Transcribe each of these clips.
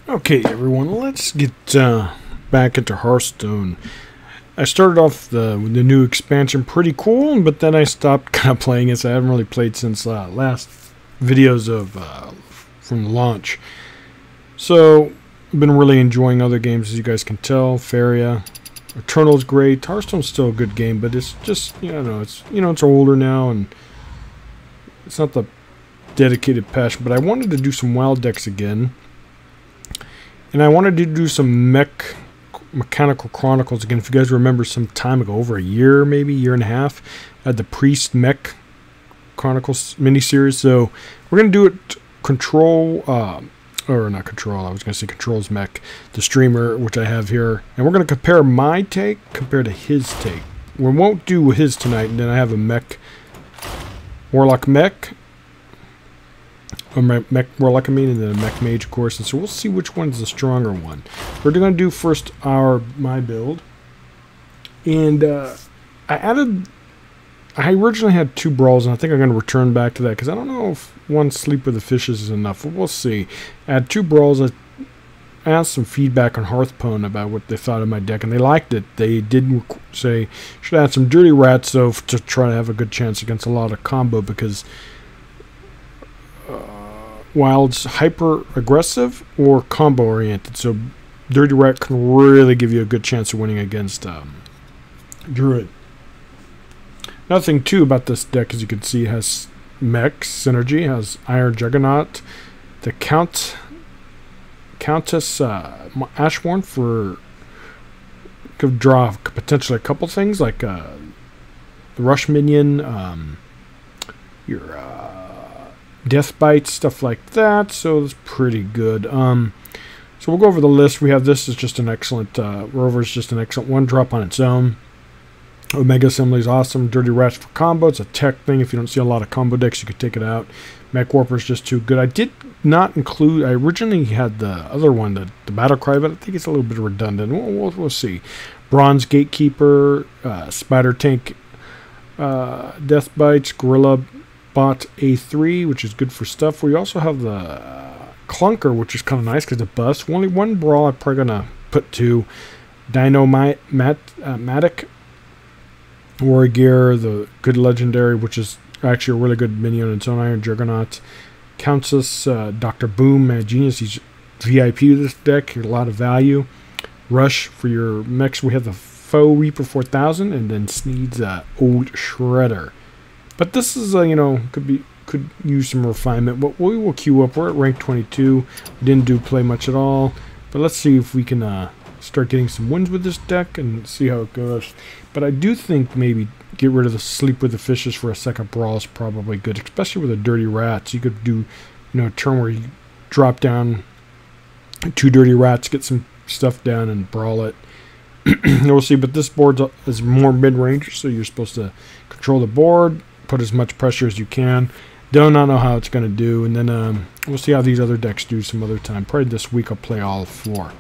Okay, everyone, let's get back into Hearthstone. I started off the new expansion pretty cool, but then I stopped kind of playing it, so I haven't really played since last videos of from the launch. So, I've been really enjoying other games, as you guys can tell. Faria, Eternal's great. Hearthstone's still a good game, but it's just it's older now, and it's not the dedicated passion. But I wanted to do some wild decks again. And I wanted to do some Mechanical Chronicles again. If you guys remember some time ago, over a year, maybe year and a half, I had the Priest Mech Chronicles miniseries. So we're going to do it Control, or not Control, I was going to say Control's Mech, the streamer, which I have here. And we're going to compare my take compared to his take. We won't do his tonight, and then I have a Mech Warlock Mech. Or Mech Warlock, and then a Mech Mage, of course. And so we'll see which one's the stronger one. We're going to do first my build. And I originally had 2 brawls, and I think I'm going to return back to that, because I don't know if one Sleep with the Fishes is enough. We'll see. I had 2 brawls. I asked some feedback on Hearthstone about what they thought of my deck, and they liked it. They did say, should add some Dirty Rats, though, to try to have a good chance against a lot of combo, because Wild's hyper aggressive or combo oriented, so Dirty Rat can really give you a good chance of winning against Druid. Another thing too about this deck, as you can see, has Mech synergy, has Iron Juggernaut, the Countess Ashmore could draw potentially a couple things like the Rush Minion, your Death Bite, stuff like that, so it's pretty good. So we'll go over the list. We have this is just an excellent, Rover's just an excellent 1-drop on its own. Omega Assembly is awesome. Dirty Rats for combo, it's a tech thing. If you don't see a lot of combo decks, you could take it out. Mech Warrior is just too good. I did not include, I originally had the other one, the Battle Cry, but I think it's a little bit redundant. We'll see. Bronze Gatekeeper, Spider Tank, Death Bites, Gorilla Bot A3, which is good for stuff. We also have the Clunker, which is kind of nice because it busts. Only 1 brawl I'm probably going to put 2. Matic Warrior Gear, the good legendary, which is actually a really good minion on its own. Iron Juggernaut. Countess, Dr. Boom, Mad Genius. He's VIP of this deck. A lot of value. Rush for your mechs. We have the Foe Reaper 4000, and then Sneed's Old Shredder. But this is, could use some refinement. But we will queue up. We're at rank 22. We didn't play much at all. But let's see if we can start getting some wins with this deck and see how it goes. But I do think maybe get rid of the Sleep with the Fishes for a second brawl is probably good, especially with the Dirty Rats. You could do, a turn where you drop down 2 Dirty Rats, get some stuff down, and brawl it. We'll see. But this board is more mid-range, so you're supposed to control the board, put as much pressure as you can. Do not know how it's going to do, and then we'll see how these other decks do some other time. Probably this week I'll play all 4.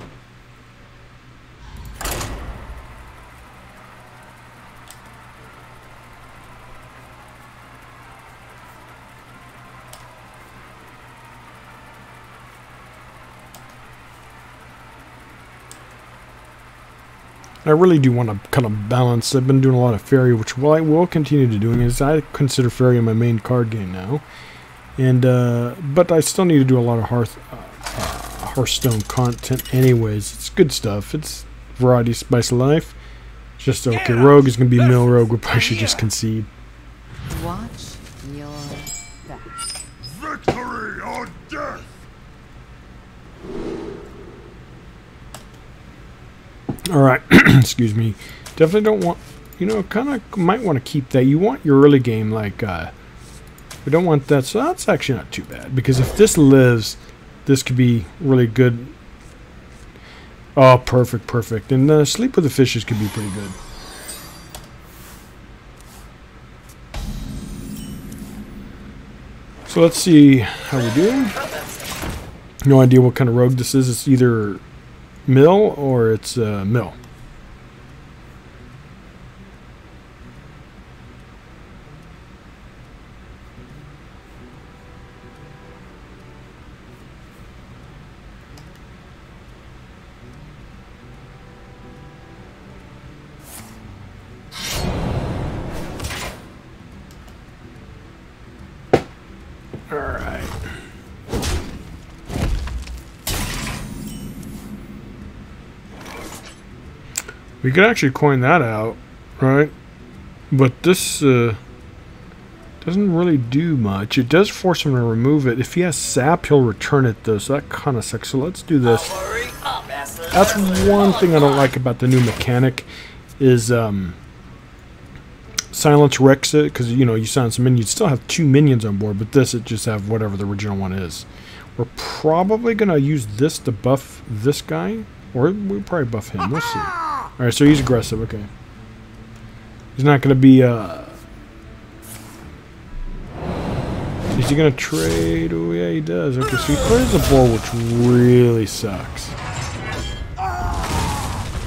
I really do want to kind of balance. I've been doing a lot of Fairy, which I will continue to doing, as I consider Fairy my main card game now. And but I still need to do a lot of Hearthstone content anyways. It's good stuff. It's variety, spice of life. It's just okay. Rogue is going to be Mill Rogue. We probably should just concede. Watch your back. Victory or death! Alright, excuse me. Definitely don't want, kind of might want to keep that. You want your early game, like, we don't want that, so that's actually not too bad. Because if this lives, this could be really good. Oh, perfect, perfect. And Sleep with the Fishes could be pretty good. So let's see how we do. No idea what kind of rogue this is. It's either Mill or it's Mill. We could actually coin that out, right? But this doesn't really do much. It does force him to remove it. If he has sap, he'll return it though, so that kind of sucks. So let's do this. That's one thing I don't like about the new mechanic is silence wrecks it, because you know you silence a minion, you still have 2 minions on board, but this it just have whatever the original one is. We're probably gonna use this to buff this guy, or we'll probably buff him. We'll see. All right, so he's aggressive. Okay, he's not gonna be. Is he gonna trade? Oh yeah, he does. Okay, so he plays a bull, which really sucks.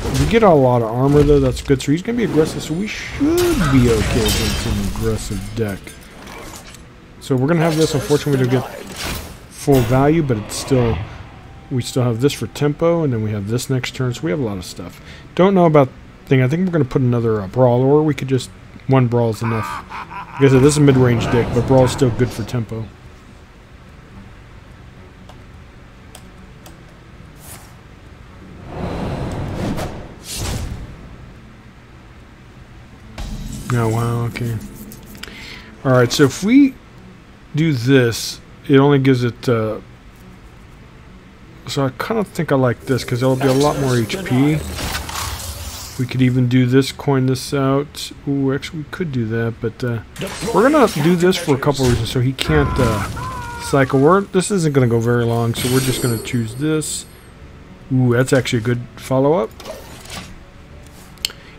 If we get a lot of armor though, that's good. So he's gonna be aggressive, so we should be okay against an aggressive deck. So we're gonna have this. Unfortunately, we don't get full value, but it's still. We still have this for tempo, and then we have this next turn. So we have a lot of stuff. Don't know about thing. I think we're gonna put another brawl, or we could just one brawl is enough. Like I said, this is a mid-range deck, but brawl is still good for tempo. Oh, wow, okay. Alright, so if we do this, it only gives it... so I kind of think I like this, because it'll be a lot more HP. We could even do this, coin this out. Ooh, actually we could do that, but we're going to do this for a couple reasons, so he can't cycle. This isn't going to go very long, so we're just going to choose this. Ooh, that's actually a good follow-up.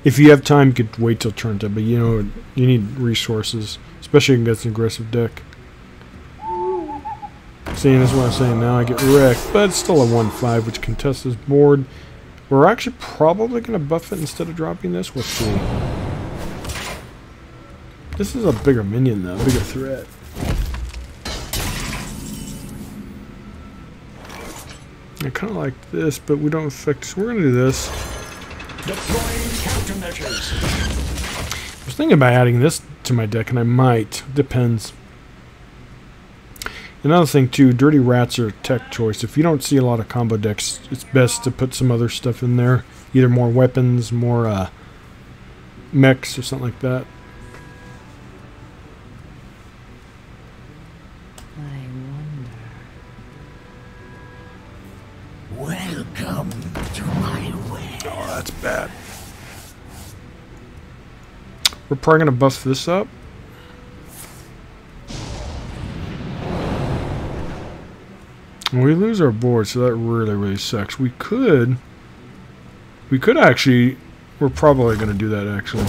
If you have time, you could wait till turn time, but you know, you need resources, especially against an aggressive deck. Seeing as what I'm saying now, I get wrecked, but it's still a 1-5, which contests this board. We're actually probably going to buff it instead of dropping this. We'll see. This is a bigger minion, though, bigger threat. I kind of like this, but we don't affect. So we're going to do this. Deploying countermeasures. I was thinking about adding this to my deck, and I might. Depends. Another thing too, dirty rats are a tech choice. If you don't see a lot of combo decks, it's best to put some other stuff in there. Either more weapons, more mechs, or something like that. I wonder. Welcome to my way. Oh, that's bad. We're probably going to buff this up. We lose our board, so that really sucks. We could actually, we're probably going to do that actually.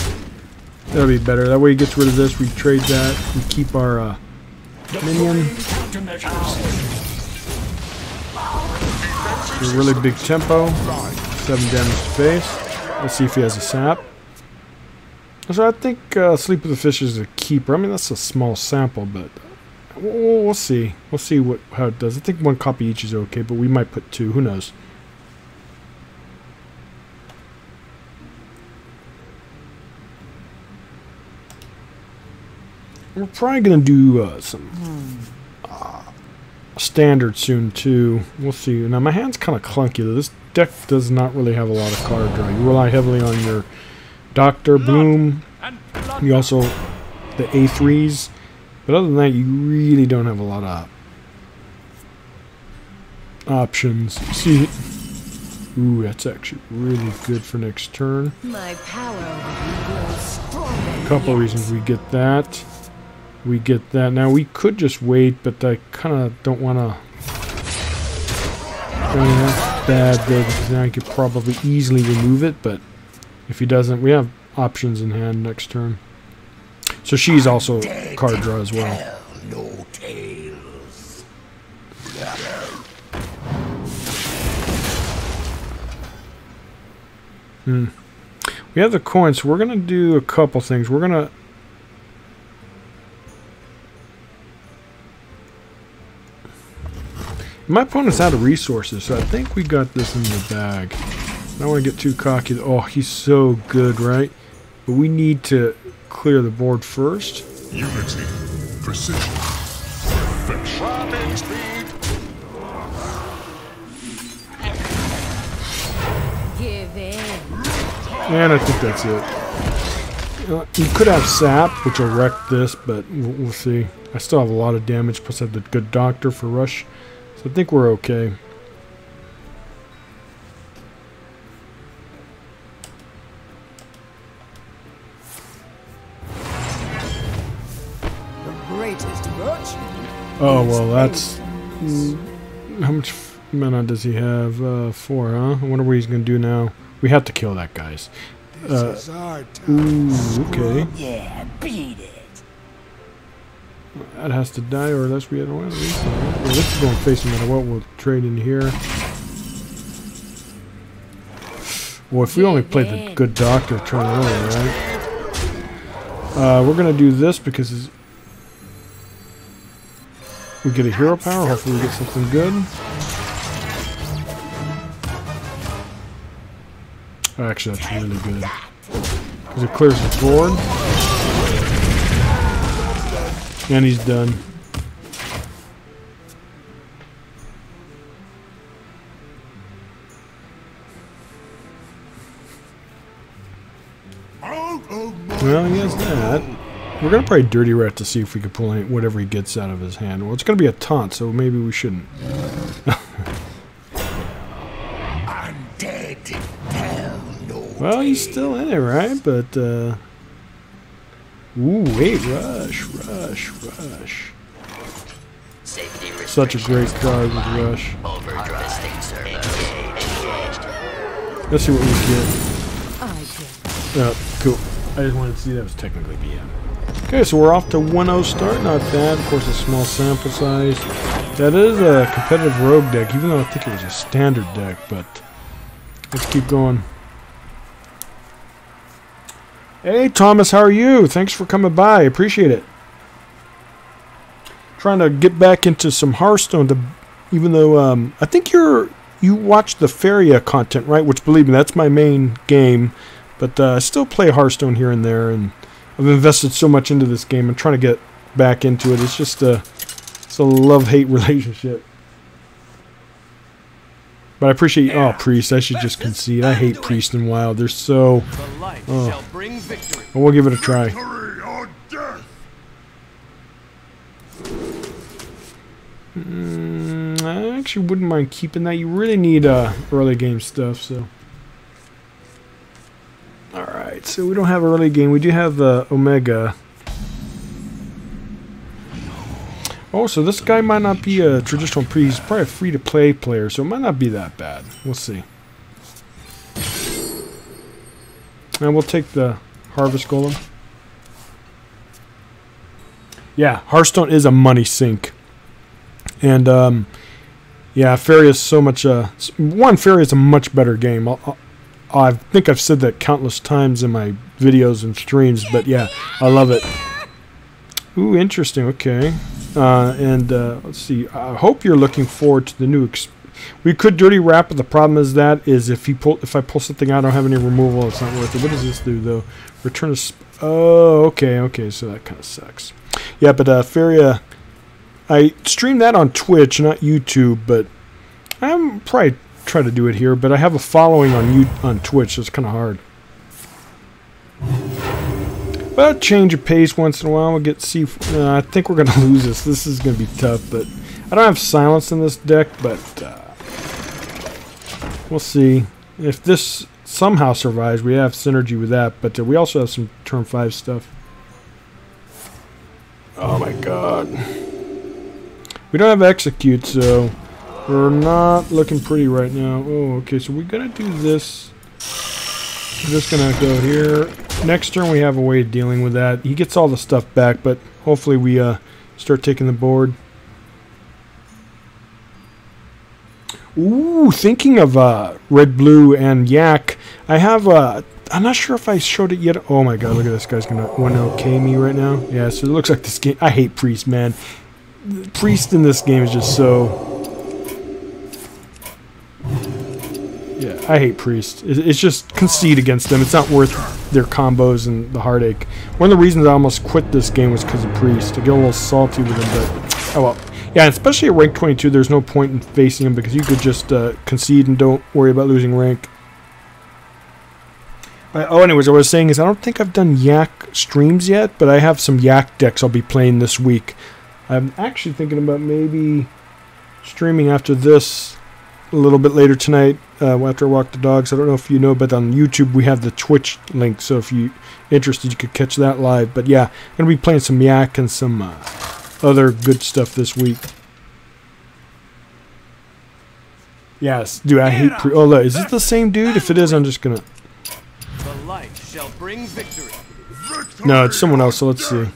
That'll be better. That way he gets rid of this, we trade that, we keep our minion. A really big tempo, 7 damage to face. Let's see if he has a sap. So I think Sleep with the Fish is a keeper. I mean, that's a small sample, but we'll see. We'll see how it does. I think 1 copy each is okay, but we might put 2. Who knows? We're probably going to do some standard soon, too. We'll see. Now, my hand's kind of clunky, though. This deck does not really have a lot of card draw. You rely heavily on your Doctor, Bloom. You also, the A3s. But other than that, you really don't have a lot of options. See, ooh, that's actually really good for next turn. My power will grow stronger. A couple of reasons we get that. We get that. Now we could just wait, but I kind of don't want to. I mean, that's bad though, because now he could probably easily remove it. But if he doesn't, we have options in hand next turn. So she's also card draw as well. No tales. We have the coins, so we're going to do a couple things. We're going to... My opponent's out of resources, so I think we got this in the bag. I don't want to get too cocky. Oh, he's so good, right? But we need to clear the board first. Unity, precision, perfection. Swapping speed. Give in. And I think that's it. You could have sap, which will wreck this, but we'll see. I still have a lot of damage, plus I have the good doctor for rush. So I think we're okay. Greatest virtue. Oh, well, that's... how much mana does he have? 4, huh? I wonder what he's going to do now. We have to kill that, guys. This is our time. Ooh, okay. Yeah, beat it. That has to die, or else we don't have anything. Yeah, this is going to face no matter what. We'll trade in here. Well, if we only played the good doctor turn early, right? We're going to do this because we get a hero power. Hopefully we get something good. Actually, that's really good. Because it clears the board. And he's done. Well, he has that. We're going to probably Dirty Rat to see if we can pull any, whatever he gets out of his hand. Well, it's going to be a taunt, so maybe we shouldn't. Undead, tell no Well, he's still in it, right? But, ooh, wait, rush. Such a great card with rush. Let's see what we get. Oh, cool. I just wanted to see that was technically BM. Okay, so we're off to 1-0 start. Not bad. Of course, a small sample size. That is a competitive rogue deck, even though I think it was a standard deck. But let's keep going. Hey, Thomas, how are you? Thanks for coming by. Appreciate it. Trying to get back into some Hearthstone, even though I think you watch the Feria content, right? Which, believe me, that's my main game. But I still play Hearthstone here and there, and I've invested so much into this game. I'm trying to get back into it. It's just it's a love-hate relationship. But I appreciate you. Oh, Priest. I should just concede. I hate Priest and Wild. They're so... Oh. But we'll give it a try. I actually wouldn't mind keeping that. You really need early game stuff, so... Alright, so we don't have early game. We do have Omega. Oh, so this guy might not be a traditional priest. He's probably a free-to-play player, so it might not be that bad. We'll see. And we'll take the Harvest Golem. Yeah, Hearthstone is a money sink. And, yeah, Fairy is so much... Fairy is a much better game. I think I've said that countless times in my videos and streams, but yeah, I love it. Ooh, interesting. Okay. Let's see. I hope you're looking forward to the new... We could Dirty Wrap, but the problem is if I pull something out, I don't have any removal. It's not worth it. What does this do, though? Return a... Oh, okay, so that kind of sucks. Yeah, but Feria... I stream that on Twitch, not YouTube, but I'm probably... try to do it here, but I have a following on Twitch, so it's kind of hard. But change of pace once in a while. We'll get I think we're going to lose this. This is going to be tough, but I don't have silence in this deck, but we'll see. If this somehow survives, we have synergy with that, but we also have some turn 5 stuff. Oh my god. We don't have execute, so... We're not looking pretty right now. Oh, okay, so we're going to do this. We're just going to go here. Next turn, we have a way of dealing with that. He gets all the stuff back, but hopefully we start taking the board. Ooh, thinking of Red, Blue, and Yak, I have... I'm not sure if I showed it yet. Oh my god, look at this guy's going to 1-0K me right now. Yeah, so it looks like this game... I hate Priest, man. Priest in this game is just so... Yeah, I hate Priest. It's just concede against them. It's not worth their combos and the heartache. One of the reasons I almost quit this game was because of Priest. I get a little salty with him, but... Oh well. Yeah, especially at rank 22, there's no point in facing him because you could just concede and don't worry about losing rank. Anyways, what I was saying is I don't think I've done Yak streams yet, but I have some Yak decks I'll be playing this week. I'm actually thinking about maybe streaming after this a little bit later tonight after I walk the dogs. I don't know if you know, but on YouTube we have the Twitch link, so if you're interested, you could catch that live. But yeah, I'm going to be playing some Yak and some other good stuff this week. Yes, dude, I hate is this the same dude? If it is, I'm just going to... The light shall bring victory. No, it's someone else, so let's see.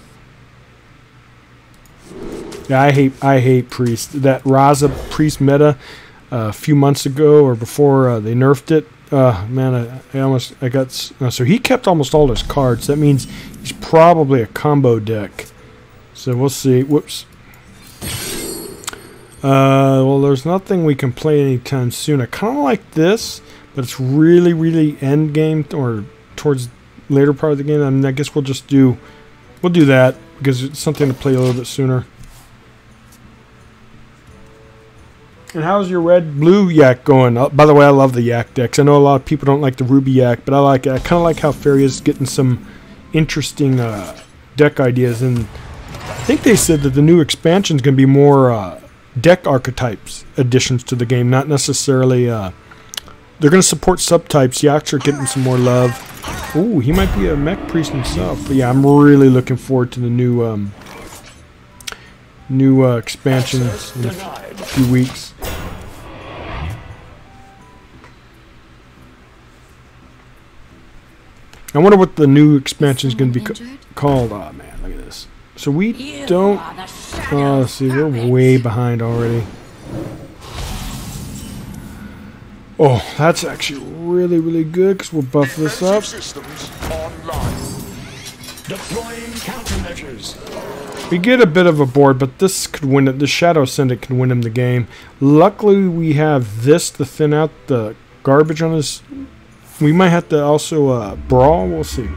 Yeah, I hate Priest. That Raza Priest meta a few months ago or before they nerfed it. Man, I got... so he kept almost all his cards. That means he's probably a combo deck. So we'll see. Whoops. Well, there's nothing we can play anytime soon. I kind of like this, but it's really, really end game or towards later part of the game. I mean, I guess we'll do that because it's something to play a little bit sooner. And how's your red-blue Yak going? By the way, I love the Yak decks. I know a lot of people don't like the Ruby Yak, but I like it. I kind of like how Fairy is getting some interesting deck ideas. And I think they said that the new expansion is going to be more deck archetypes additions to the game, not necessarily... they're going to support subtypes. Yaks are getting some more love. Ooh, he might be a Mech Priest himself. But yeah, I'm really looking forward to the new expansions in a few weeks. I wonder what the new expansion is going to be called. Oh man, look at this. So we don't... Oh, let's see, we're way behind already. Oh, that's actually really, really good because we'll buff this up. Deploying countermeasures. We get a bit of a board, but this could win it. The Shadow Ascendant can win him the game. Luckily, we have this to thin out the garbage on his... We might have to also brawl. We'll see.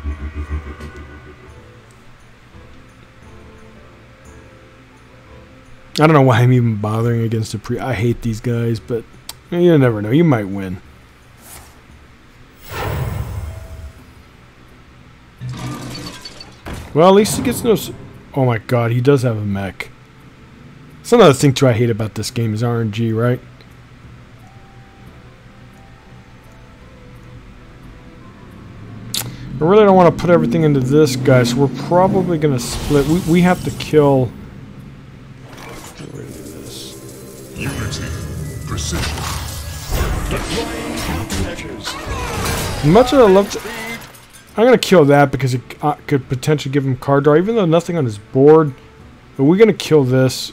I don't know why I'm even bothering against a pre... I hate these guys, but you never know. You might win. Well, at least he gets no... Oh my god, he does have a mech. That's another thing, too, I hate about this game is RNG, right? I really don't want to put everything into this guy, so we're probably going to split. We have to kill... We're going to do this. Unity. Precision. Deploying countermeasures. Much as I love to... I'm going to kill that because it could potentially give him card draw, even though nothing on his board. But we're going to kill this.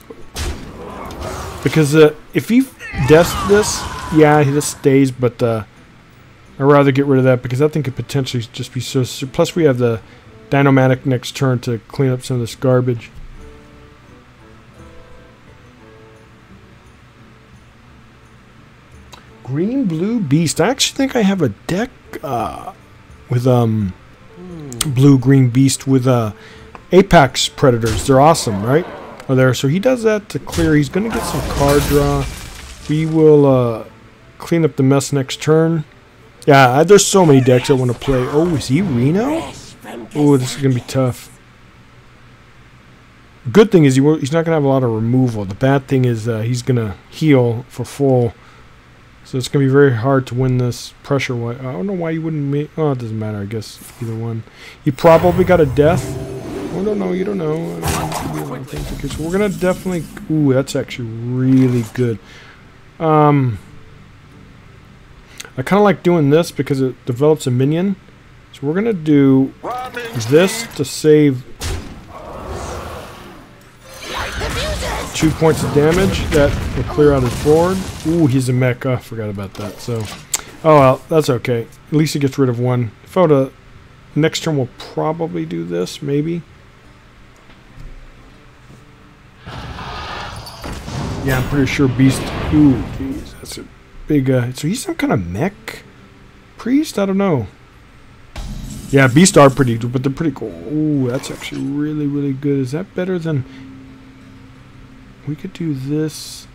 Because if he deaths this, yeah, he just stays, but... I'd rather get rid of that because that thing could potentially just be so... Plus we have the Dinomatic next turn to clean up some of this garbage. Green Blue Beast. I actually think I have a deck with Blue Green Beast with Apex Predators. They're awesome, right? Oh, there. So he does that to clear. He's going to get some card draw. We will clean up the mess next turn. Yeah, there's so many decks I want to play. Oh, is he Reno? Oh, this is going to be tough. Good thing is he's not going to have a lot of removal. The bad thing is he's going to heal for full. So it's going to be very hard to win this pressure. I don't know why you wouldn't make... Oh, it doesn't matter, I guess. Either one. You probably got a death. Oh, no, no, you don't know. Okay, so we're going to definitely... Ooh, that's actually really good. I kind of like doing this because it develops a minion. So we're going to do this to save 2 points of damage. That will clear out his board. Ooh, he's a mech. Oh, I forgot about that. So, oh well, that's okay. At least he gets rid of one. If I were to... Next turn we'll probably do this, maybe. Yeah, I'm pretty sure Beast... Ooh, jeez, that's a... Big, so he's some kind of mech priest? I don't know. Yeah, beasts are pretty, but they're pretty cool. Ooh, that's actually really, really good. Is that better than... We could do this.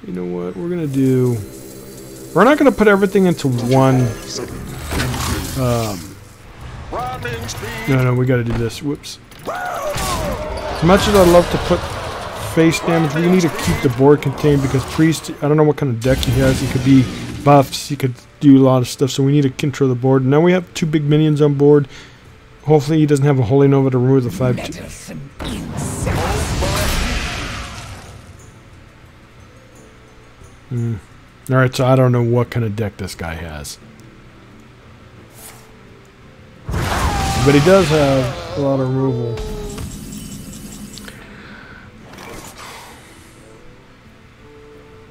You know what we're going to do? We're not going to put everything into one. No, we gotta do this. Whoops. As much as I'd love to put face damage, we need to keep the board contained because Priest, I don't know what kind of deck he has. He could be buffs, he could do a lot of stuff, so we need to control the board. Now we have 2 big minions on board. Hopefully he doesn't have a Holy Nova to remove the 5-2. Alright, so I don't know what kind of deck this guy has. But he does have a lot of removal.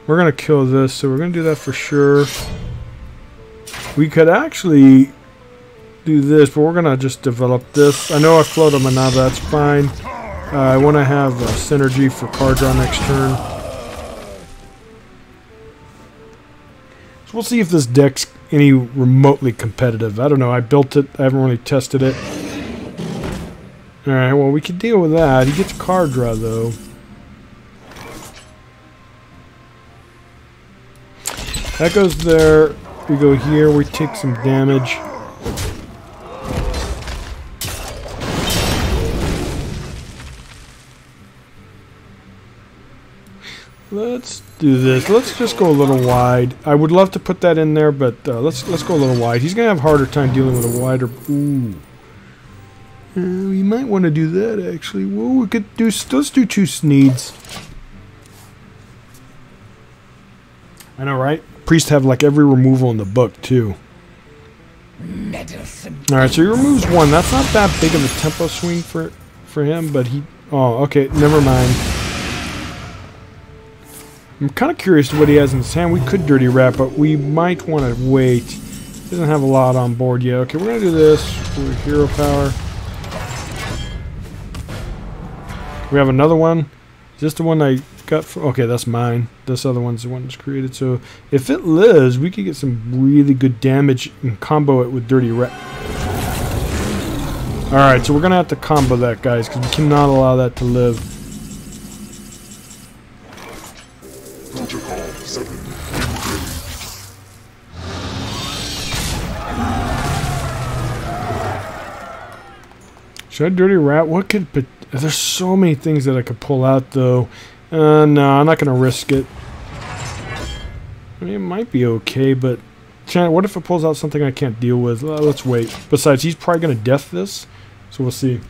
We're going to kill this, so we're going to do that for sure. We could actually do this, but we're going to just develop this. I know I float him, and now that's fine. I want to have synergy for card draw next turn. So we'll see if this deck's any remotely competitive. I don't know. I built it. I haven't really tested it. Alright, well, we can deal with that. He gets card draw, though. That goes there. We go here. We take some damage. Let's do this. Let's just go a little wide. I would love to put that in there, but let's go a little wide. He's gonna have a harder time dealing with a wider. Ooh. We might want to do that actually. Well, we could do. Let's do 2 Sneeds. I know, right? Priest have like every removal in the book too. Alright, so he removes 1. That's not that big of a tempo swing for him, but he... Oh, okay, never mind. I'm kind of curious what he has in his hand. We could Dirty Rat, but we might want to wait. He doesn't have a lot on board yet. Okay, we're going to do this for hero power. We have another one. Is this the one I got? Okay, that's mine. This other one's the one that's created. So if it lives, we could get some really good damage and combo it with Dirty Rat. Alright, so we're going to have to combo that, guys, because we cannot allow that to live. Protocol 7. Should I Dirty Rat? What could... There's so many things that I could pull out, though. No, I'm not going to risk it. I mean, it might be okay, but... What if it pulls out something I can't deal with? Let's wait. Besides, he's probably going to death this, so we'll see.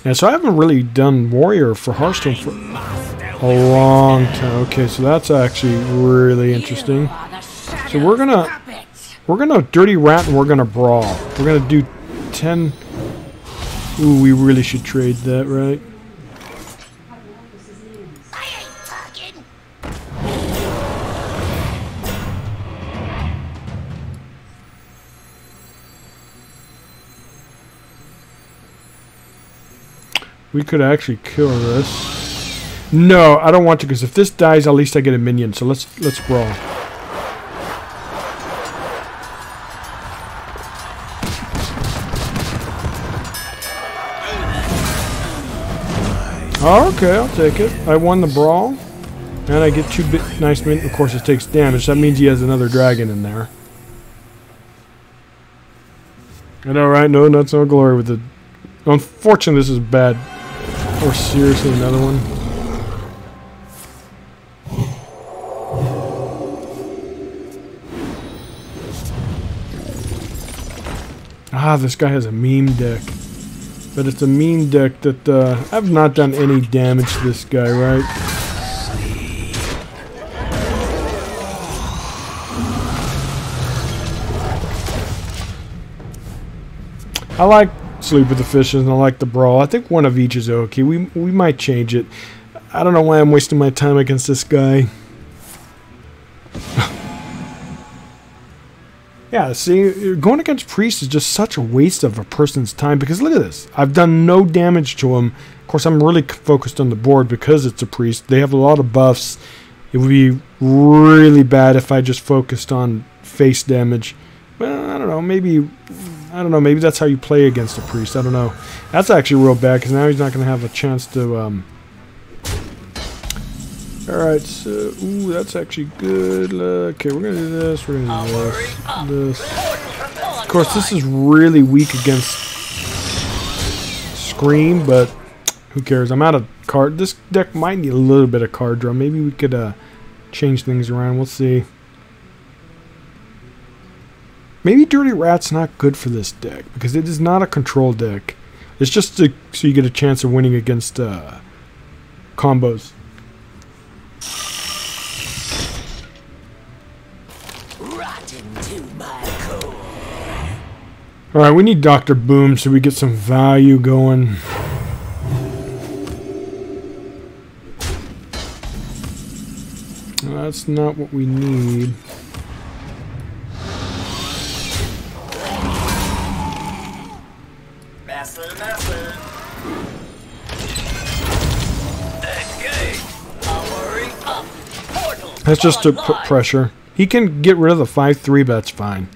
Yeah, so I haven't really done Warrior for Hearthstone for a long time. Okay, so that's actually really interesting. So we're gonna Dirty Rat and we're gonna Brawl. We're gonna do 10. Ooh, we really should trade that, right? We could actually kill this. No, I don't want to, because if this dies, at least I get a minion. So let's Brawl. Oh, okay, I'll take it. I won the Brawl, and I get 2 nice minions. Of course, it takes damage. That means he has another dragon in there. I know, right? No nuts, no glory with the... Unfortunately, this is bad. Or seriously, another one. Ah, this guy has a meme deck. But it's a meme deck that I've not done any damage to this guy, right? I like Sleep with the Fishes and I like the Brawl. I think one of each is okay. We might change it. I don't know why I'm wasting my time against this guy. Yeah, see, going against Priest is just such a waste of a person's time because look at this. I've done no damage to him. Of course, I'm really focused on the board because it's a Priest. They have a lot of buffs. It would be really bad if I just focused on face damage. Well, I don't know. Maybe that's how you play against a Priest. I don't know. That's actually real bad because now he's not going to have a chance to Alright, so, ooh, that's actually good. Okay, we're gonna do this, we're gonna do this. Of course, this is really weak against Scream, but who cares? I'm out of card. This deck might need a little bit of card draw. Maybe we could change things around. We'll see. Maybe Dirty Rat's not good for this deck, because it is not a control deck. It's just so you get a chance of winning against combos. Alright, we need Dr. Boom so we get some value going. That's not what we need. That's just to put pressure. He can get rid of the 5/3, but that's fine.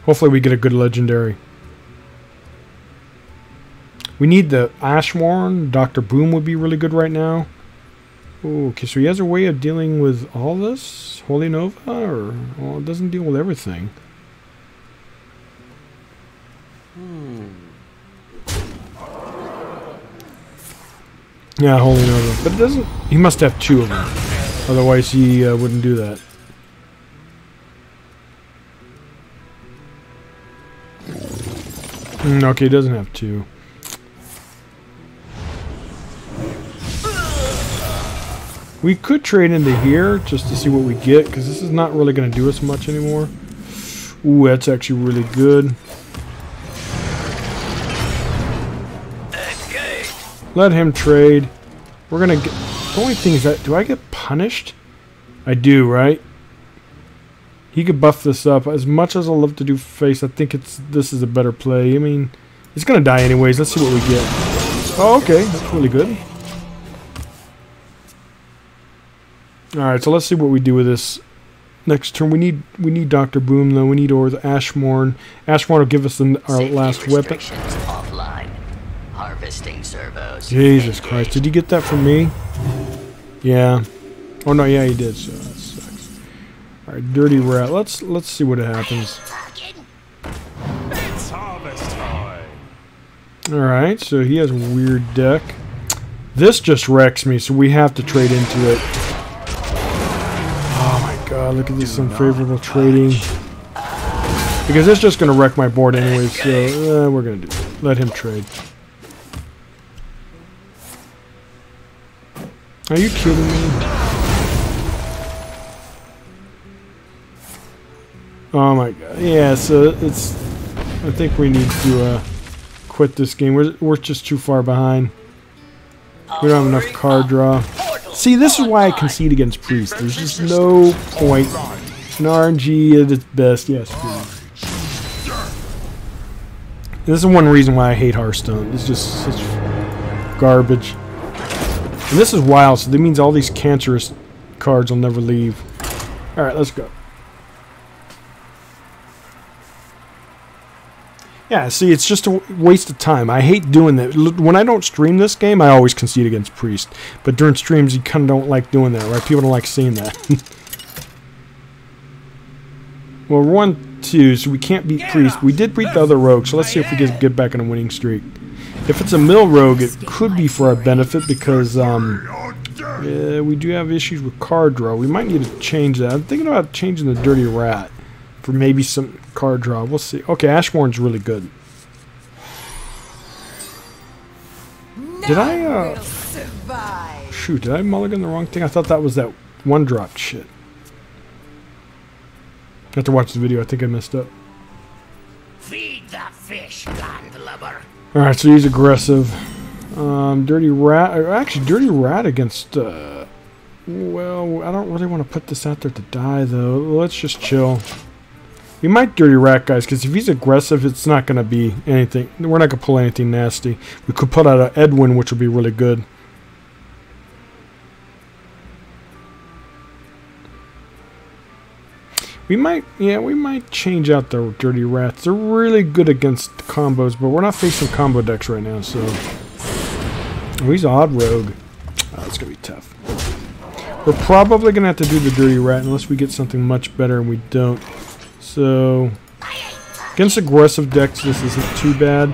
Hopefully we get a good legendary. We need the Ashmore. Dr. Boom would be really good right now. Ooh, okay, so he has a way of dealing with all this? Holy Nova? Or, well, it doesn't deal with everything. Yeah, Holy Nova. But it doesn't... He must have 2 of them. Otherwise he wouldn't do that. Okay, he doesn't have 2. We could trade into here just to see what we get, because this is not really going to do us much anymore. Ooh, that's actually really good. Let him trade. We're going to get... The only thing is that... Do I get punished? I do, right? He could buff this up. As much as I love to do face, I think this is a better play. I mean, it's going to die anyways. Let's see what we get. Oh, okay. That's really good. Alright, so let's see what we do with this next turn. We need Dr. Boom, though. We need the Ashmore. Ashmore will give us our last weapon. Offline. Harvesting servos. Jesus Christ. Did he get that from me? Yeah. Oh, no, yeah, he did, so that sucks. Alright, Dirty Rat. Let's see what happens. It's harvest time. Alright, so he has a weird deck. This just wrecks me, so we have to trade into it. God, look at this unfavorable trading. Because it's just going to wreck my board anyway, so we're going to do it. Let him trade. Are you kidding me? Oh my God. Yeah, so it's... I think we need to quit this game. We're just too far behind. We don't have enough card draw. See, this is why I concede against Priest. There's just no point. An RNG at its best. Yes, this is one reason why I hate Hearthstone. It's just such garbage. And this is wild, so that means all these cancerous cards will never leave. Alright, let's go. Yeah, see, it's just a waste of time. I hate doing that. When I don't stream this game, I always concede against Priest. But during streams, you kind of don't like doing that, right? People don't like seeing that. Well, 1-2, so we can't beat Priest. We did beat the other rogue, so let's see if we get back on a winning streak. If it's a mill rogue, it could be for our benefit because yeah, we do have issues with card draw. We might need to change that. I'm thinking about changing the Dirty Rat for maybe some card draw. We'll see. Okay, Ashmore's really good. Did I, shoot, did I mulligan the wrong thing? I thought that was that one drop shit. I have to watch the video. I think I messed up. Feed the fish, landlubber. Alright, so he's aggressive. Dirty Rat. Actually, Dirty Rat against... well, I don't really want to put this out there to die, though. Let's just chill. We might Dirty Rat, guys, because if he's aggressive, it's not going to be anything. We're not going to pull anything nasty. We could put out an Edwin, which would be really good. We might, yeah, we might change out the Dirty Rats. They're really good against combos, but we're not facing combo decks right now, so... Oh, he's Odd Rogue. Oh, that's going to be tough. We're probably going to have to do the dirty rat unless we get something much better, and we don't. So, against aggressive decks, this isn't too bad.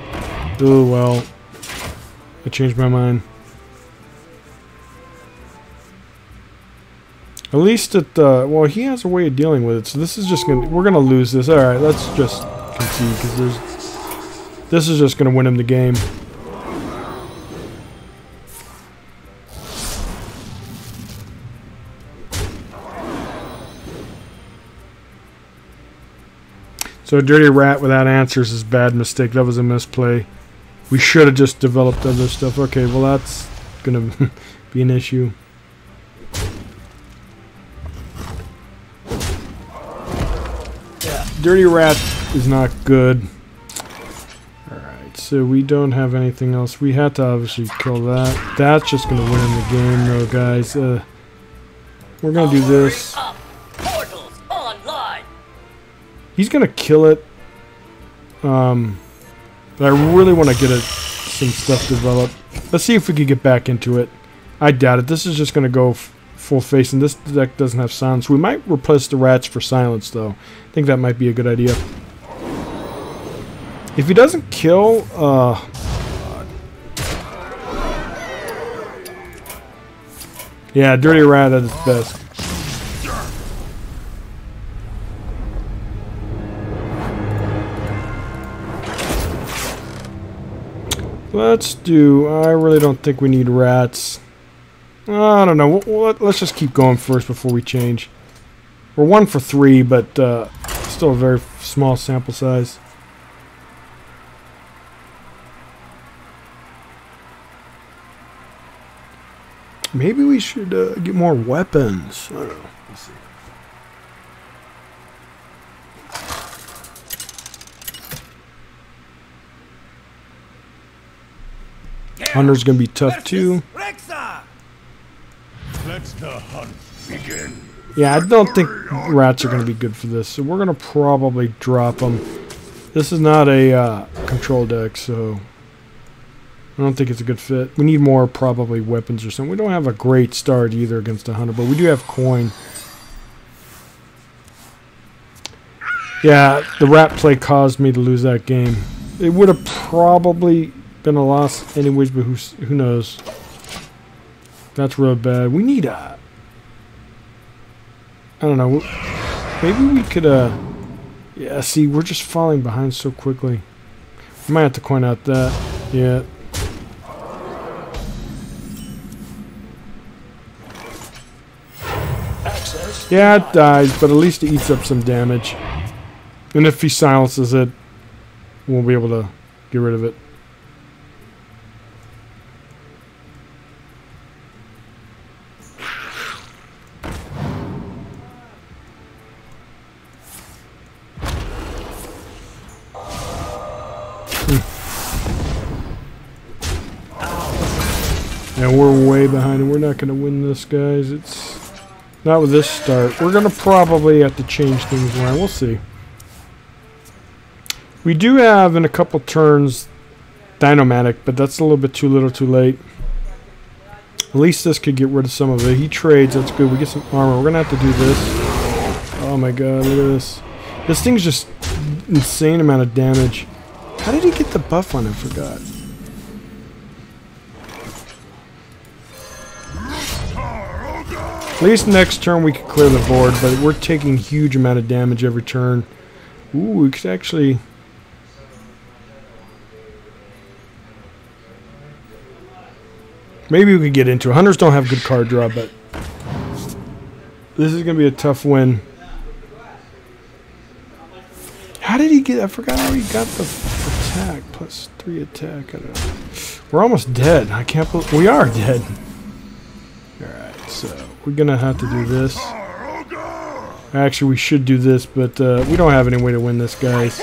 Oh, well. I changed my mind. At least it, well, he has a way of dealing with it, so this is just going to, we're going to lose this. Alright, let's just concede, because this is just going to win him the game. So Dirty Rat without answers is a bad mistake. That was a misplay. We should have just developed other stuff. Okay, well that's going to be an issue. Yeah, Dirty Rat is not good. Alright, so we don't have anything else. We had to obviously kill that. That's just going to win in the game though, guys. We're going to do this. He's going to kill it. But I really want to get some stuff developed. Let's see if we can get back into it. I doubt it. This is just going to go full face, and this deck doesn't have silence. We might replace the rats for silence, though. I think that might be a good idea. If he doesn't kill... yeah, Dirty Rat at its best. Let's do... I really don't think we need rats. I don't know. Let's just keep going first before we change. We're 1 for 3, but still a very small sample size. Maybe we should get more weapons. I don't know. Let's see. Hunter's gonna be tough too. Let the hunt begin. Yeah, I don't think rats are gonna be good for this, so we're gonna probably drop them. This is not a control deck, so I don't think it's a good fit. We need more probably weapons or something. We don't have a great start either against a hunter, but we do have coin. Yeah, the rat play caused me to lose that game. It would have probably been a loss anyways, but who knows? That's real bad. We need a... I don't know. Maybe we could, yeah, see, we're just falling behind so quickly. We might have to coin out that. Yeah. Yeah, it dies, but at least it eats up some damage. And if he silences it, we'll be able to get rid of it. And we're way behind, and we're not going to win this, guys. It's not with this start. We're going to probably have to change things around. We'll see. We do have, in a couple turns, Dynomatic, but that's a little bit too little too late. At least this could get rid of some of it. He trades. That's good. We get some armor. We're going to have to do this. Oh, my God. Look at this. This thing's just insane amount of damage. How did he get the buff on him? I forgot. At least next turn we can clear the board, but we're taking huge amount of damage every turn. Ooh, we could actually... maybe we could get into it. Hunters don't have good card draw, but this is going to be a tough win. How did he get... I forgot how he got the attack. +3 attack. I don't know. We're almost dead. I can't believe... we are dead. Alright, so... we're going to have to do this. Actually, we should do this, but we don't have any way to win this, guys.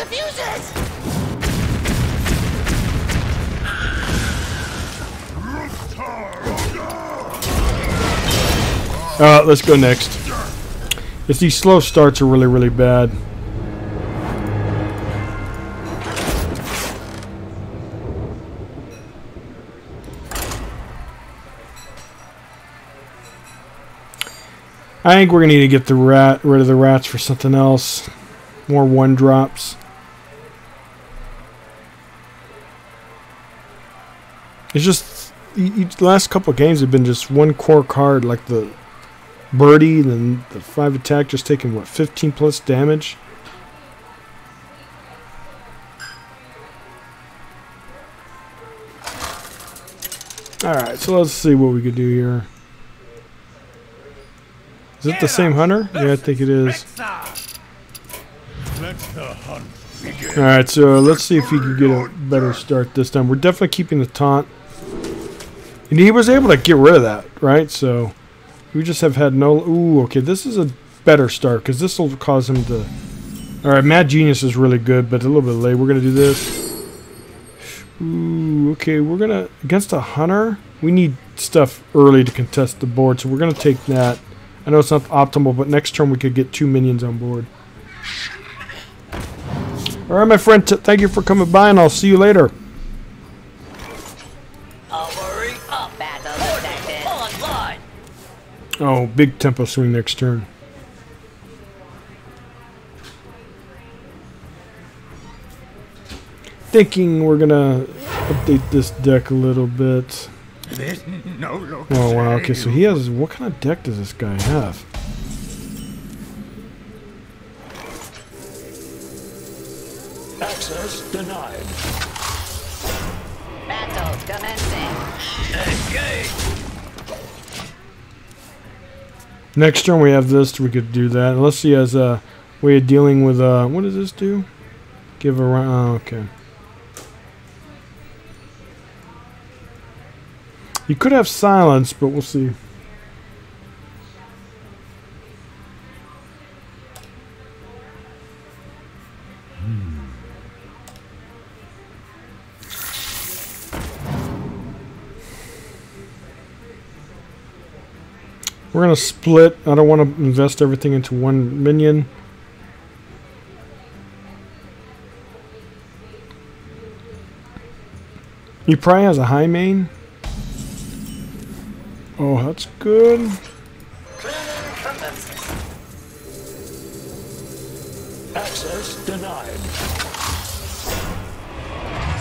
Let's go next. It's these slow starts are really, really bad. I think we're gonna need to get rid of the rats for something else. More 1-drops. It's just the last couple of games have been just one core card, like the birdie, then the 5 attack, just taking what, 15 plus damage. Alright, so let's see what we could do here. Is it the same hunter? Yeah, I think it is. Let the hunt begin. Alright, so let's see if he can get a better start this time. We're definitely keeping the taunt. And he was able to get rid of that, right? So we just have had no... Ooh, okay, this is a better start because this will cause him to... Alright, Mad Genius is really good, but a little bit late. We're going to do this. Ooh, okay, we're going to... Against a hunter, we need stuff early to contest the board, so we're going to take that. I know it's not optimal, but next turn we could get 2 minions on board. Alright, my friend, thank you for coming by, and I'll see you later. Hurry up, battle detected. Online. Oh, big tempo swing next turn. Thinking we're gonna update this deck a little bit. There's no look. Oh wow, okay, so he has... What kind of deck does this guy have? Access denied. Battle commencing. Engage. Next turn we have this, we could do that. Unless he has a way of dealing with... what does this do? Give a round... Oh, okay. You could have silence, but we'll see. We're going to split. I don't want to invest everything into one minion. He probably has a high main. Oh, that's good. Access denied.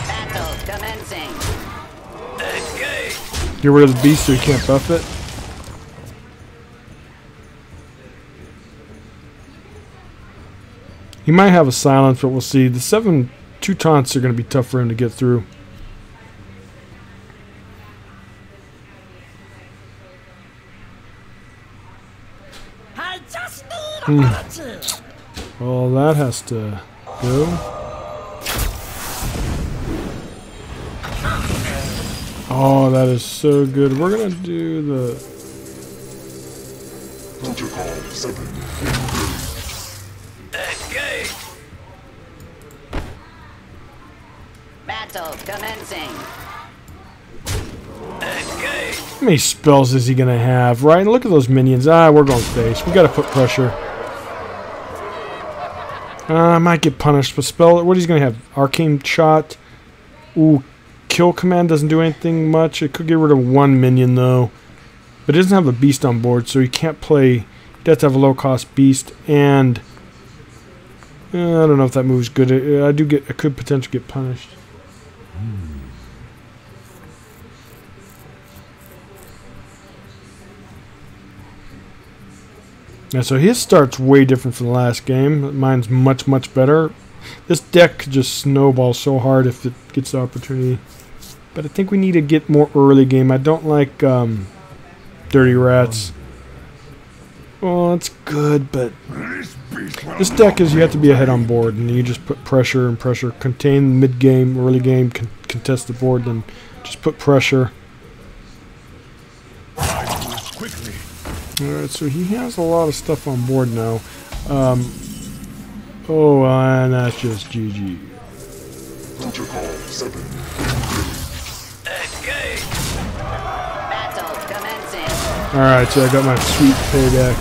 Battle commencing. Engage. Get rid of the beast so you can't buff it. He might have a silence, but we'll see. The 7/2 taunts are going to be tough for him to get through. I just need a minute. Well, that has to go. Oh, that is so good. We're going to do the... Protocol 7. Engage. Battle commencing. Engage. How many spells is he going to have, right? And look at those minions. Ah, we're going face. We got to put pressure. I might get punished, but spell... What he's going to have? Arcane Shot. Ooh, Kill Command doesn't do anything much. It could get rid of one minion, though. But it doesn't have a beast on board, so he can't play... He has to have a low-cost beast, and... I don't know if that move's good. I could potentially get punished. Yeah, so his start's way different from the last game. Mine's much, much better. This deck could just snowball so hard if it gets the opportunity. But I think we need to get more early game. I don't like Dirty Rats. Well, it's good, but this deck is you have to be ahead on board, and you just put pressure and pressure. Contain mid-game, early game, contest the board, then just put pressure. Quickly. Alright, so he has a lot of stuff on board now. Oh, and that's just GG. Protocol 7. Engage. Battle commencing. Alright, so I got my sweet payback.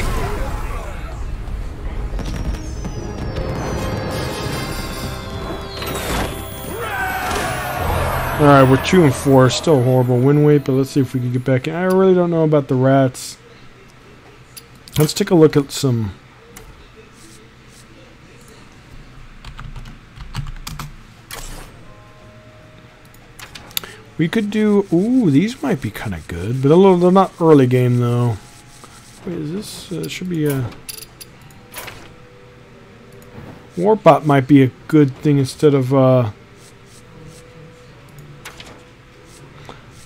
Alright, we're 2-4. Still horrible win weight, but let's see if we can get back in. I really don't know about the rats. Let's take a look at some. We could do. Ooh, these might be kind of good, but they're not early game though. Wait, is this? Should be a. Warbot might be a good thing instead of.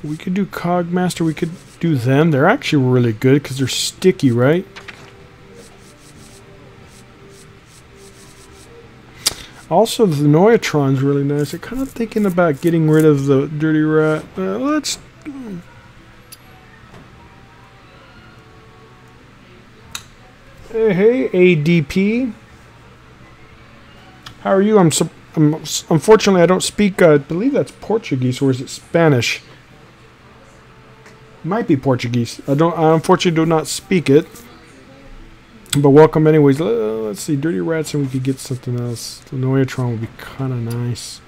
We could do Cogmaster. We could do them. They're actually really good because they're sticky, right? Also, the Noyatron's really nice. I'm kind of thinking about getting rid of the Dirty Rat. Let's... Hey, ADP. How are you? Unfortunately, I don't speak, I believe that's Portuguese, or is it Spanish? Might be Portuguese. I unfortunately do not speak it. But welcome anyways. Let's see, Dirty Rats, and we could get something else. The Noyatron would be kind of nice.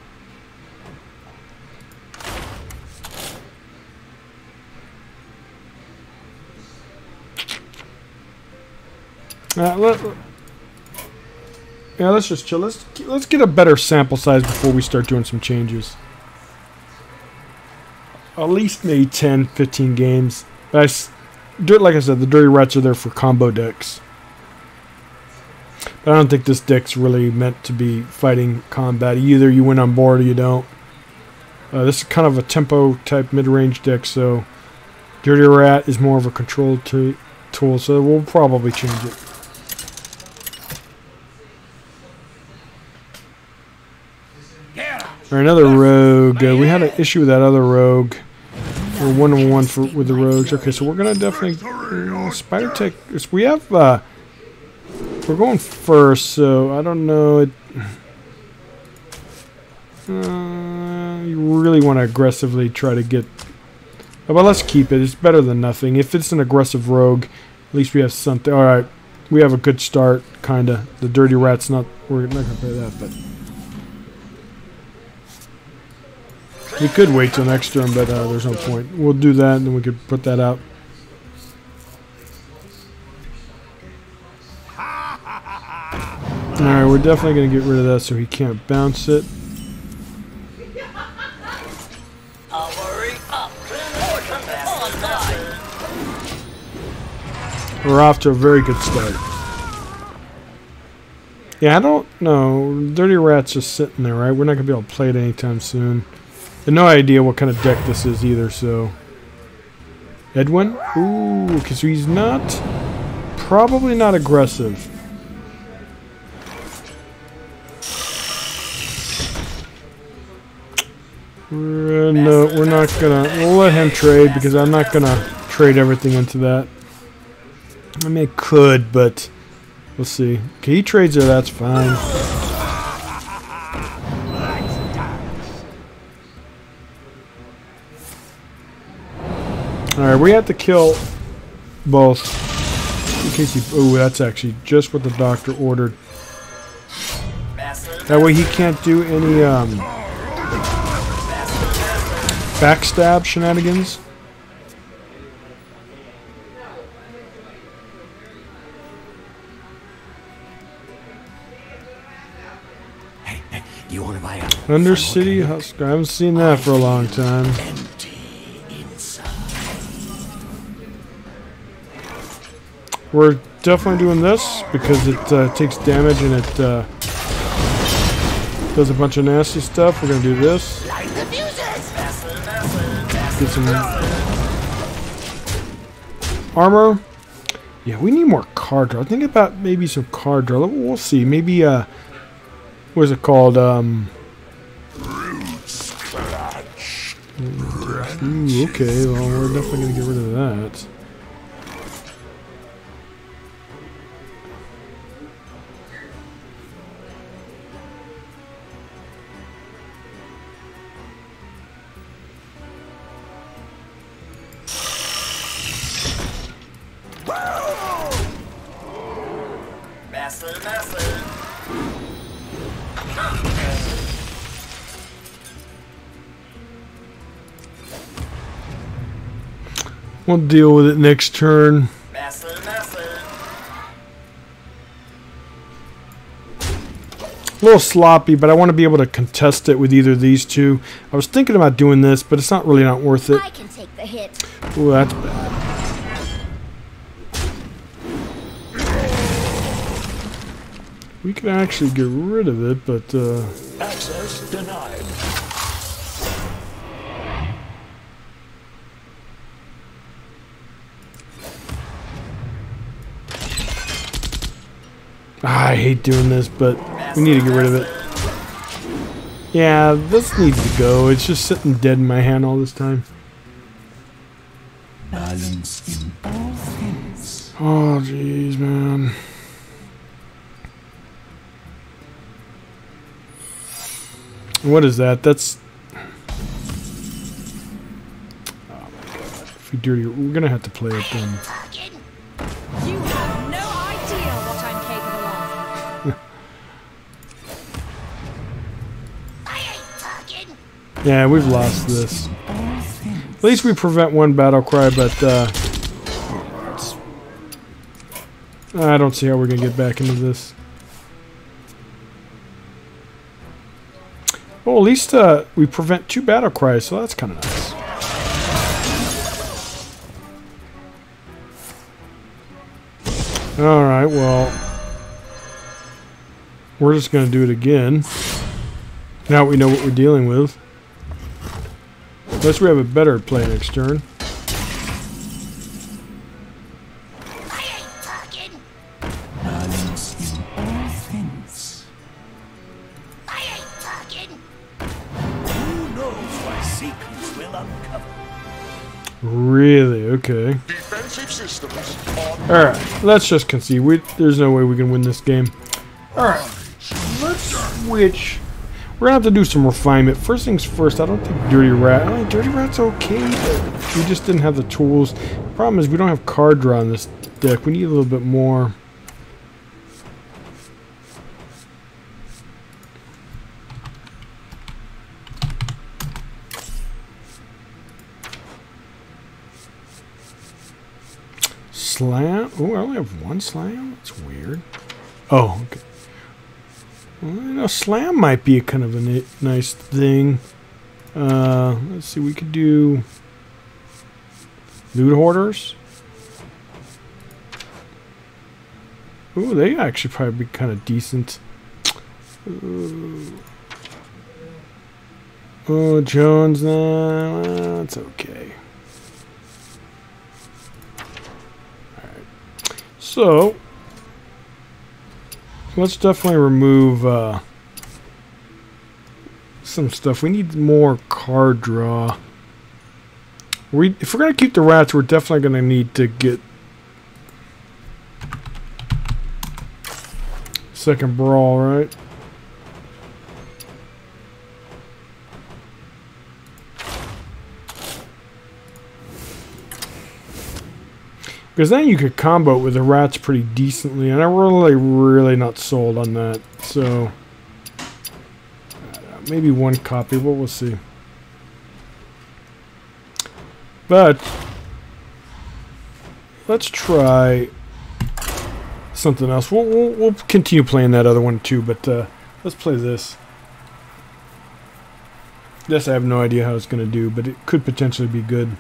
Yeah, let's just chill. Let's get a better sample size before we start doing some changes. At least maybe 10, 15 games. But like I said, the Dirty Rats are there for combo decks. But I don't think this deck's really meant to be fighting combat. Either you win on board or you don't. This is kind of a tempo type mid-range deck, so Dirty Rat is more of a control tool, so we'll probably change it. Or another rogue. We had an issue with that other rogue. We're 1-on-1 with the rogues. Okay, so we're gonna definitely Spider Tech. We have. We're going first, so I don't know. You really want to aggressively try to get. But let's keep it. It's better than nothing. If it's an aggressive rogue, at least we have something. All right, we have a good start, kinda. The Dirty Rat's not. We're not gonna play that, but. We could wait till next turn, but there's no point. We'll do that, and then we could put that out. Alright, we're definitely going to get rid of that so he can't bounce it. We're off to a very good start. Yeah, I don't know. Dirty Rat's just sitting there, right? We're not going to be able to play it anytime soon. I have no idea what kind of deck this is either, so... Edwin? Ooh, because he's not... Probably not aggressive. No, we're not gonna... We'll let him trade, because I'm not gonna trade everything into that. I mean, it could, but... We'll see. Okay, he trades there, that's fine. Alright, we have to kill both. In case he... Oh, that's actually just what the doctor ordered. That way he can't do any backstab shenanigans. Hey, you want to buy a Undercity Husker. I haven't seen that for a long time. We're definitely doing this because it takes damage and it does a bunch of nasty stuff. We're going to do this. Get some armor. Yeah, we need more card draw. Think about maybe some card draw. We'll see. Maybe, what is it called? Ooh, okay, well, we're definitely going to get rid of that. We'll deal with it next turn. A little sloppy, but I want to be able to contest it with either of these two. I was thinking about doing this, but it's not really not worth it. I can take the hit. Ooh, that's bad. We could actually get rid of it, but Access denied. I hate doing this, but we need to get rid of it. Yeah, this needs to go. It's just sitting dead in my hand all this time. Balance in all things. Oh, jeez, man. What is that? That's... Oh my god. If we dirty... We're gonna have to play it then. You have no idea what I'm capable of. I ain't talking. Yeah, we've lost this. At least we prevent one battle cry, but I don't see how we're gonna get back into this. Well, at least we prevent 2 battle cries, so that's kind of nice. Alright, well, we're just gonna do it again. Now we know what we're dealing with. Unless we have a better play next turn. I ain't talking. Balance in all things. I ain't talking. Who knows what secrets will uncover? Really? Okay. Defensive systems on. Alright, let's just concede. There's no way we can win this game. Alright, let's switch. We're gonna have to do some refinement. First things first, I don't think Dirty Rat. I mean, Dirty Rat's okay, but we just didn't have the tools. Problem is, we don't have card draw on this deck. We need a little bit more. Slam? Oh, I only have 1 slam? That's weird. Oh, okay. Well, you know, slam might be a kind of a nice thing. Let's see, we could do loot hoarders. Ooh, they actually probably be kind of decent. Oh, Jones, nah, well, that's okay. Alright. So, let's definitely remove some stuff. We need more card draw. If we're going to keep the rats, we're definitely going to need to get second brawl, right? Because then you could combo it with the rats pretty decently, and I'm really not sold on that. So maybe 1 copy, but we'll see. But let's try something else. We'll continue playing that other one too, but let's play this. This I have no idea how it's going to do, but it could potentially be good.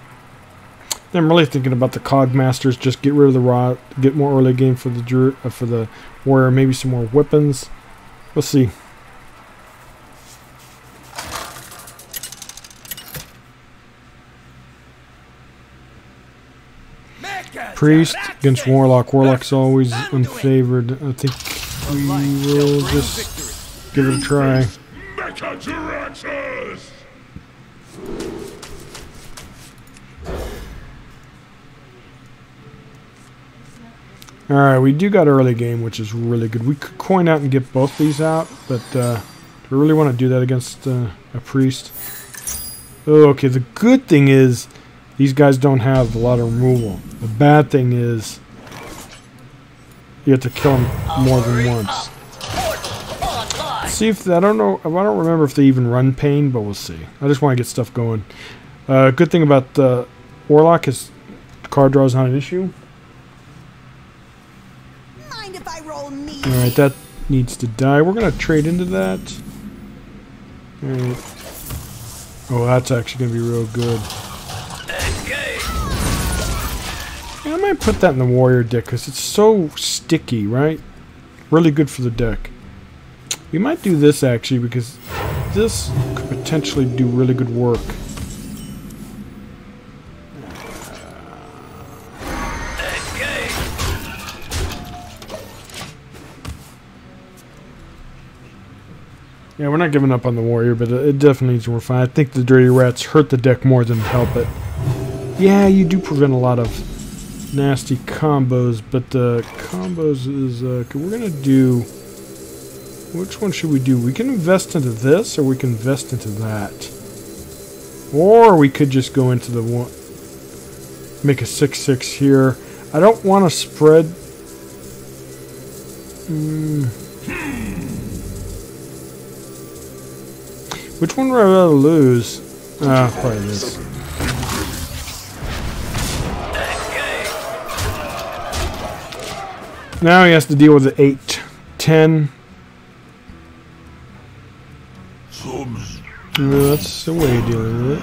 I'm really thinking about the Cog Masters. Just get rid of the rot, get more early game for the warrior, maybe some more weapons. Let's see. Priest against Warlock. Warlock's always unfavored. I think we will just give it a try. Alright, we do got early game, which is really good. We could coin out and get both these out, but do we really want to do that against a priest? Oh, okay, the good thing is these guys don't have a lot of removal. The bad thing is you have to kill them more than once. See if I don't remember if they even run pain, but we'll see. I just want to get stuff going. Good thing about the Warlock is card draw is not an issue. Mind if I roll me? Alright, that needs to die. We're going to trade into that. Alright. Oh, that's actually going to be real good. Yeah, I might put that in the warrior deck because it's so sticky, right? Really good for the deck. We might do this actually because this could potentially do really good work. Yeah, we're not giving up on the warrior, but it definitely needs more fun. I think the dirty rats hurt the deck more than help it. Yeah, you do prevent a lot of nasty combos, but the combos is we're gonna do. Which one should we do? We can invest into this, or we can invest into that, or we could just go into the one. Make a 6/6 here. I don't want to spread. Which one would I rather lose? Probably this. Now he has to deal with the 8-10. That's the way of dealing with it.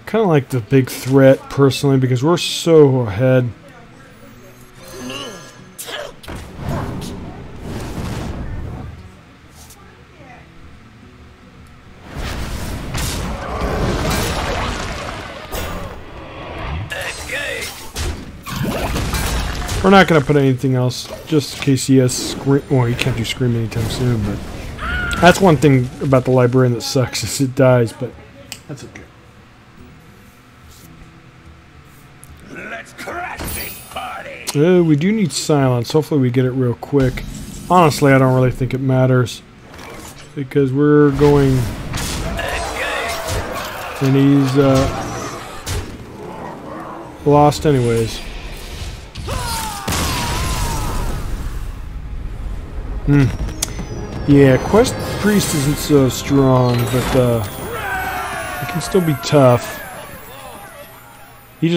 Kind of like the big threat personally because we're so ahead. We're not going to put anything else just in case he has scream. Well, he can't do scream anytime soon, but that's one thing about the librarian that sucks is it dies, but that's okay. Let's crash this party. We do need silence. Hopefully we get it real quick. Honestly, I don't really think it matters because we're going, and he's lost anyways. Yeah, Quest Priest isn't so strong, but it can still be tough. They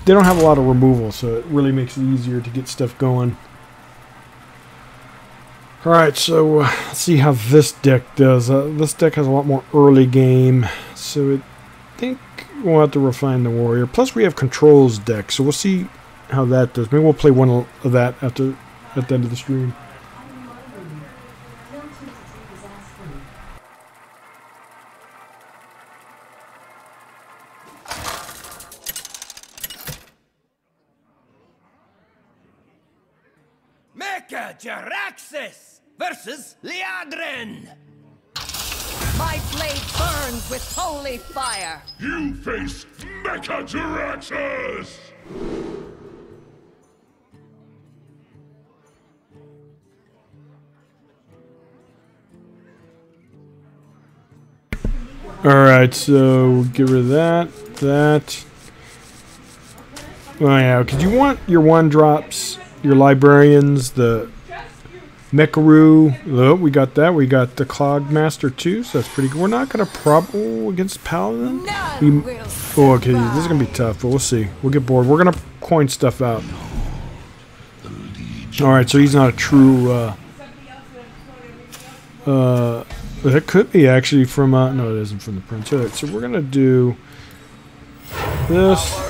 don't have a lot of removal, so it really makes it easier to get stuff going. Alright, so let's see how this deck does. This deck has a lot more early game, so I think we'll have to refine the warrior. Plus we have controls deck, so we'll see how that does. Maybe we'll play one of that at the end of the stream. Jaraxxus versus Liadrin. My blade burns with holy fire. You face Mecha Jaraxxus! Alright, so we'll get rid of that. Oh yeah, because you want your 1-drops, your librarians, the Mech Warrior. Oh, we got that. We got the Clogmaster too, so that's pretty good. We're not going to against Paladin. Oh, okay, this is going to be tough, but we'll see. We'll get bored. We're going to coin stuff out. Alright, so he's not a true... it could be actually from... no, it isn't from the Prince. Alright, so we're going to do... This.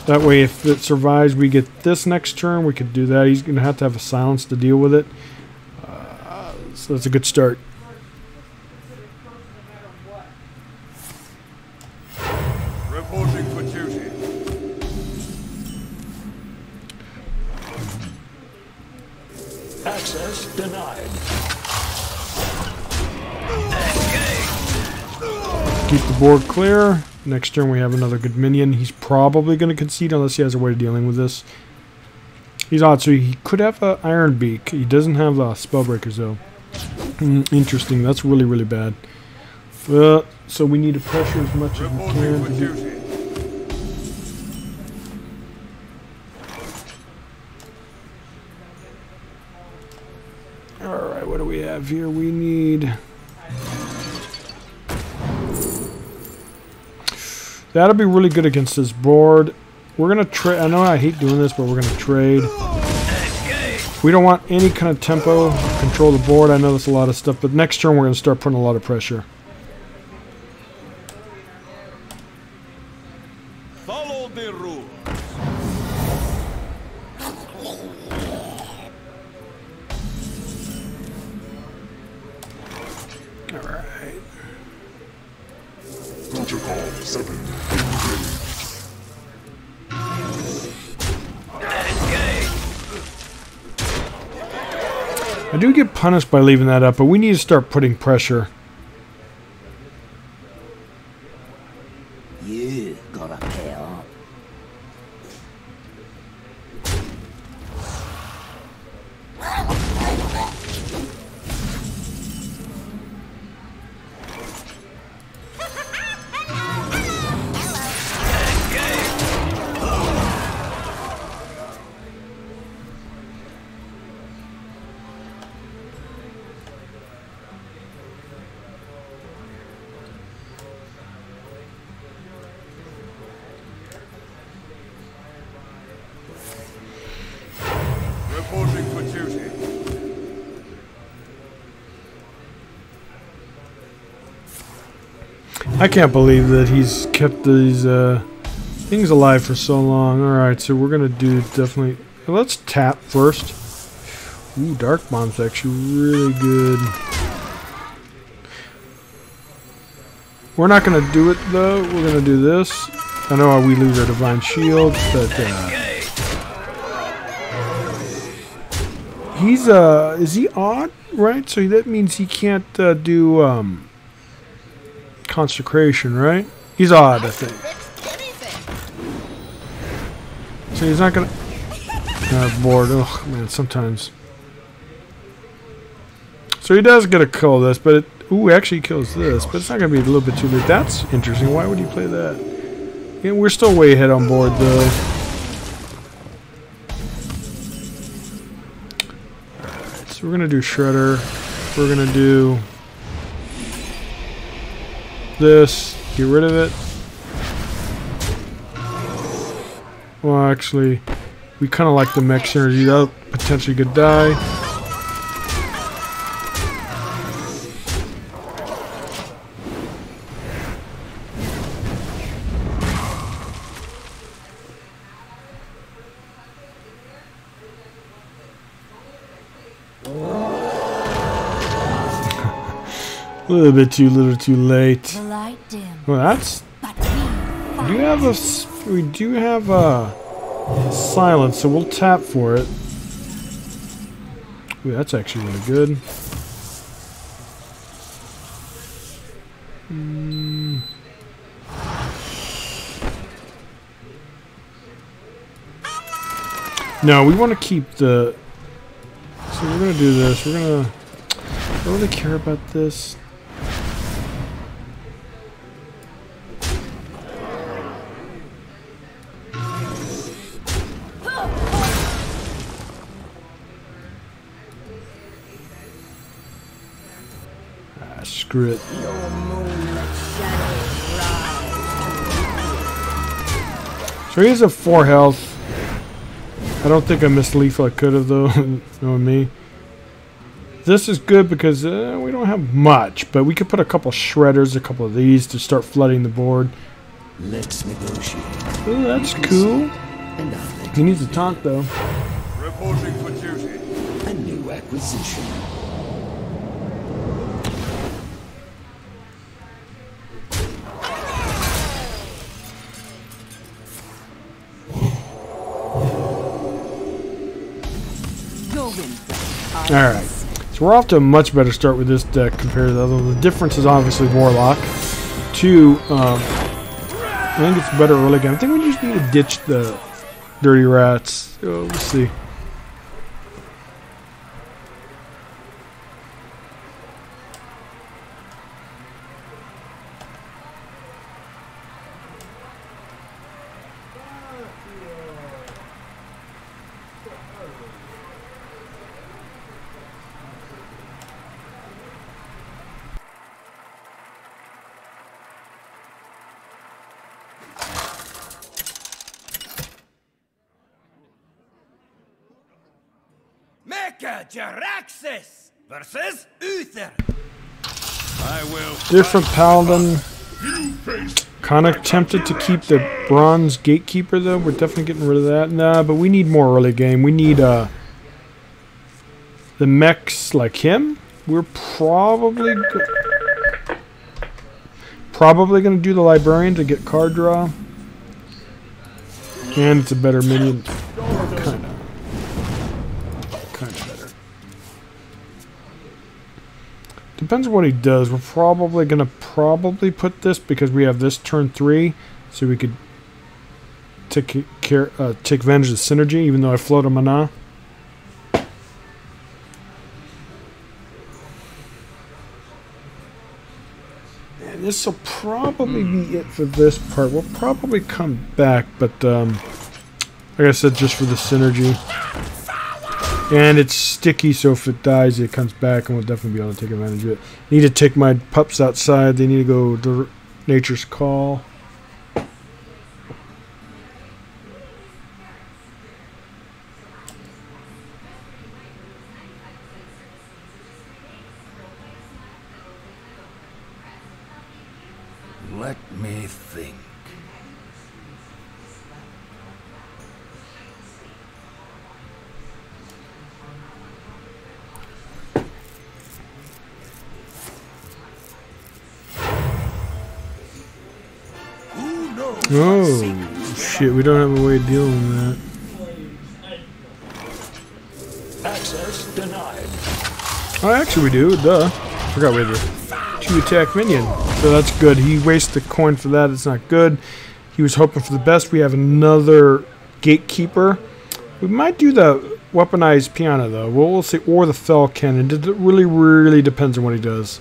That way, if it survives, we get this next turn. We could do that. He's going to have a silence to deal with it. So that's a good start. Reporting for duty. Access denied. Keep the board clear. Next turn we have another good minion. He's probably going to concede unless he has a way of dealing with this. He's odd, so he could have an Iron Beak. He doesn't have Spellbreakers though. Interesting. That's really, really bad. So we need to pressure as much as we can to get... Alright, what do we have here? We need... That'll be really good against this board. We're going to trade... I know I hate doing this, but we're going to trade. We don't want any kind of tempo. Control the board. I know that's a lot of stuff, but next turn we're going to start putting a lot of pressure. Follow the rules. Alright. Protocol 7. I do get punished by leaving that up, but we need to start putting pressure. You gotta pay up. Reporting for duty. I can't believe that he's kept these things alive for so long. Alright, so we're going to do definitely... Let's tap first. Ooh, Dark Bomb's actually really good. We're not going to do it, though. We're going to do this. I know we lose our Divine Shield, but... he's, is he odd? Right? So that means he can't do, Consecration, right? He's odd, I think. So he's not gonna... bored. Oh, man, sometimes. So he does get a kill this, but it... Ooh, actually he kills this, but it's not gonna be a little bit too late. That's interesting. Why would he play that? Yeah, we're still way ahead on board, though. Alright, so we're gonna do Shredder. We're gonna do... this. Get rid of it. Well, actually, we kind of like the mech synergy. That potentially could die. A little bit too little, too late. The light dim, Well, that's... but We do have a silence, so we'll tap for it. Ooh, that's actually really good. No, we want to keep the... So we're going to do this. We're going to... I don't really care about this. Screw it. So he has a 4 health. I don't think I missed lethal. I could have, though, knowing me. This is good because we don't have much, but we could put a couple shredders, a couple of these to start flooding the board. Let's negotiate. Ooh, that's cool. And I'll let He needs a taunt, though. Reporting for duty. a new acquisition. Alright, so we're off to a much better start with this deck compared to the other one. The difference is obviously Warlock. 2, I think it's better early game. I think we just need to ditch the Dirty Rats. Oh, we'll see. Mecha Jaraxxus versus Uther. I will. Different paladin. You face Kind of tempted to keep the bronze gatekeeper though. We're definitely getting rid of that. Nah, but we need more early game. We need the mechs like him. We're probably going to do the librarian to get card draw. And it's a better minion. Kind of better. Depends on what he does. We're probably going to put this because we have this turn 3, so we could take advantage of the synergy, even though I float a mana. And this will probably be it for this part. We'll probably come back, but like I said, just for the synergy. And it's sticky, so if it dies, it comes back, and we'll definitely be able to take advantage of it. Need to take my pups outside. They need to go to Nature's Call. Let me think. Oh, shit, we don't have a way of dealing with that. access denied. Oh, actually we do, duh. Forgot we had the 2 attack minion. So that's good. He wasted the coin for that, it's not good. He was hoping for the best. We have another gatekeeper. We might do the weaponized piano though. We'll see, or the fell cannon. It really depends on what he does.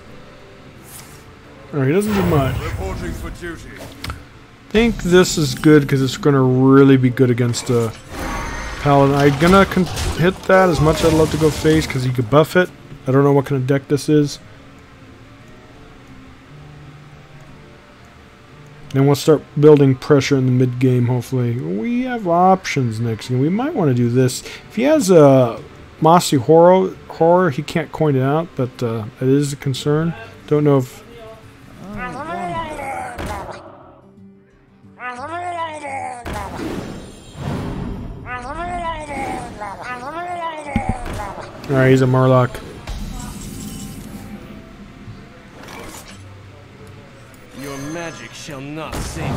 Alright, he doesn't do much. Reporting for duty. I think this is good because it's going to really be good against a paladin. I'm going to hit that as much as I'd love to go face because he could buff it. I don't know what kind of deck this is. Then we'll start building pressure in the mid game, hopefully. We have options next game. We might want to do this. If he has a Mossy Horror, he can't coin it out, but it is a concern. Don't know if... Alright, he's a Murloc. Your magic shall not save you.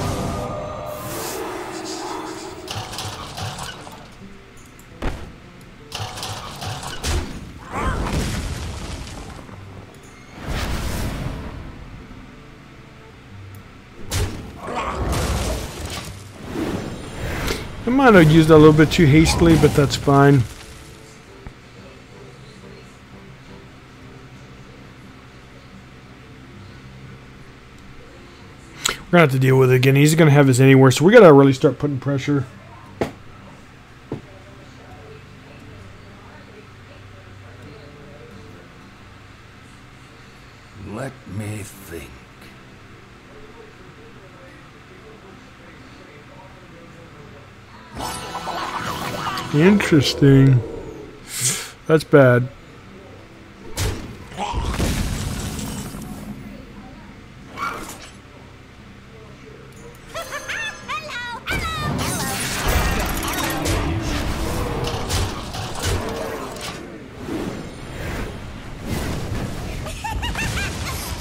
I might have used that a little bit too hastily, but that's fine. We're going to have to deal with it again. He's going to have his anywhere, so we got to really start putting pressure. Let me think. Interesting. That's bad.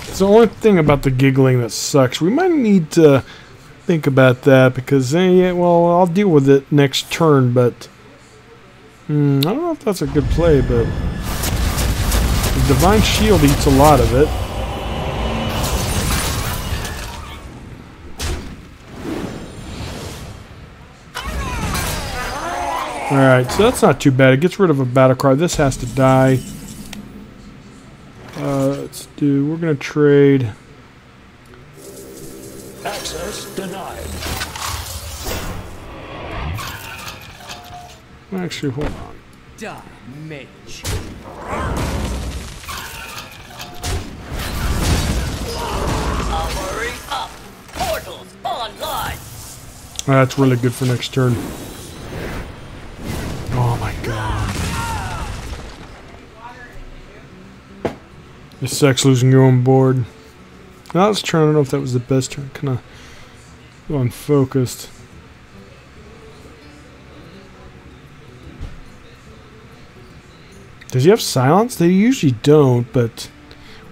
It's the only thing about the giggling that sucks. We might need to think about that because, yeah, well, I'll deal with it next turn, but I don't know if that's a good play, but the Divine Shield eats a lot of it. Alright, so that's not too bad. It gets rid of a battle cry. This has to die. Let's do, we're going to trade. Access denied. Actually, hold on. Die, mage. Hurry up! Portals online! That's really good for next turn. Oh my god. It sucks losing your own board. I was trying, I don't know if that was the best turn. Kind of unfocused. Does he have silence? They usually don't, but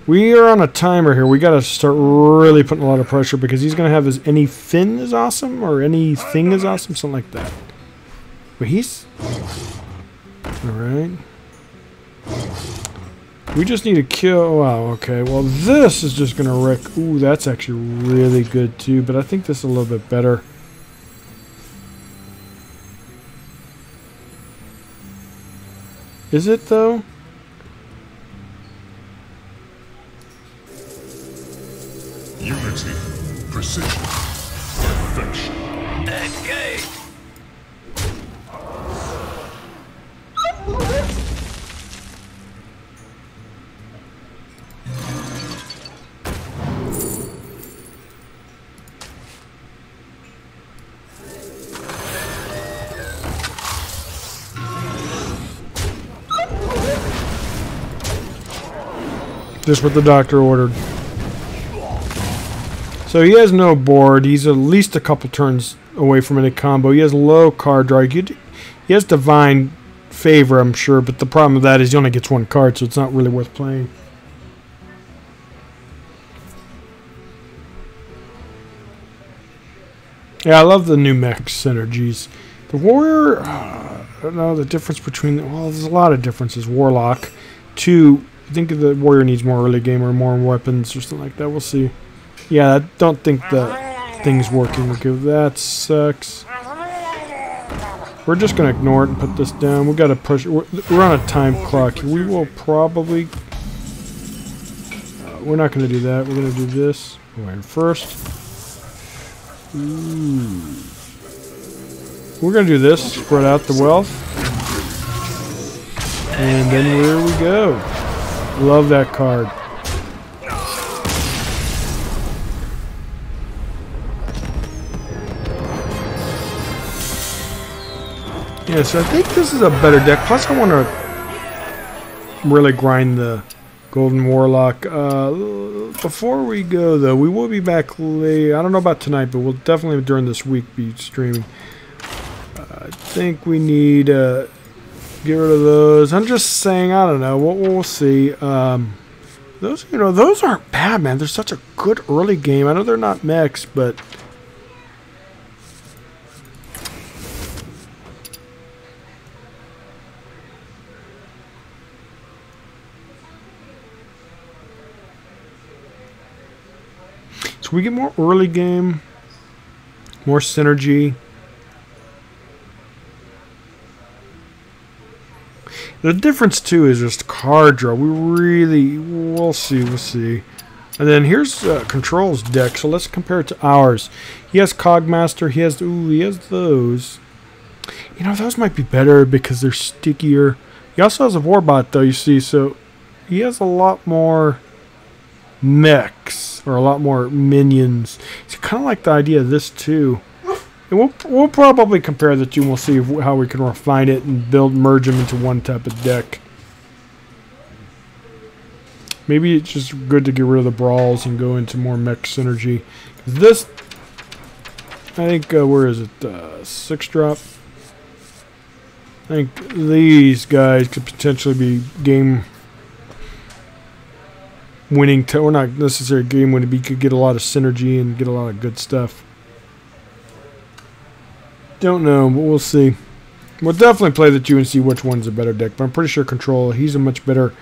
we are on a timer here. We got to start really putting a lot of pressure because he's going to have his anything is awesome or anything is awesome, something like that. But he's... Alright. We just need to kill... Wow, okay. Well, this is just going to wreck... Ooh, that's actually really good too, but I think this is a little bit better. Is it, though? Unity, precision, perfection. Engage! Just what the doctor ordered. So he has no board. He's at least a couple turns away from any combo. He has low card draw. He has divine favor, I'm sure, but the problem with that is he only gets one card, so it's not really worth playing. Yeah, I love the new mech synergies. The warrior, I don't know the difference between... Well, there's a lot of differences. Warlock. 2... I think the warrior needs more early game or more weapons or something like that. We'll see. Yeah, I don't think the thing's working. Okay, that sucks. We're just going to ignore it and put this down. We've got to push... We're on a time clock. We will probably... we're not going to do that. We're going to do this. Wait, first. Ooh. We're going to do this. Spread out the wealth. And then here we go. Love that card. Yeah, so I think this is a better deck. Plus, I want to really grind the Golden Warlock. Before we go, though, we will be back late. I don't know about tonight, but we'll definitely during this week be streaming. I think we need... get rid of those. I'm just saying, I don't know. We'll see. Those, you know, those aren't bad, man. They're such a good early game. I know they're not mechs, but so we get more early game, more synergy. The difference, too, is just card draw. We'll see. And then here's Control's deck, so let's compare it to ours. He has Cogmaster. He has those. You know, those might be better because they're stickier. He also has a Warbot, though, you see, so he has a lot more mechs, or a lot more minions. It's kind of like the idea of this, too. And we'll probably compare the two and we'll see how we can refine it and merge them into one type of deck. Maybe it's just good to get rid of the brawls and go into more mech synergy. This, I think, where is it? 6-drop. I think these guys could potentially be game winning. Or not necessarily game winning, but you could get a lot of synergy and get a lot of good stuff. Don't know, but we'll see. We'll definitely play the two and see which one's a better deck. But I'm pretty sure Control, he's a much better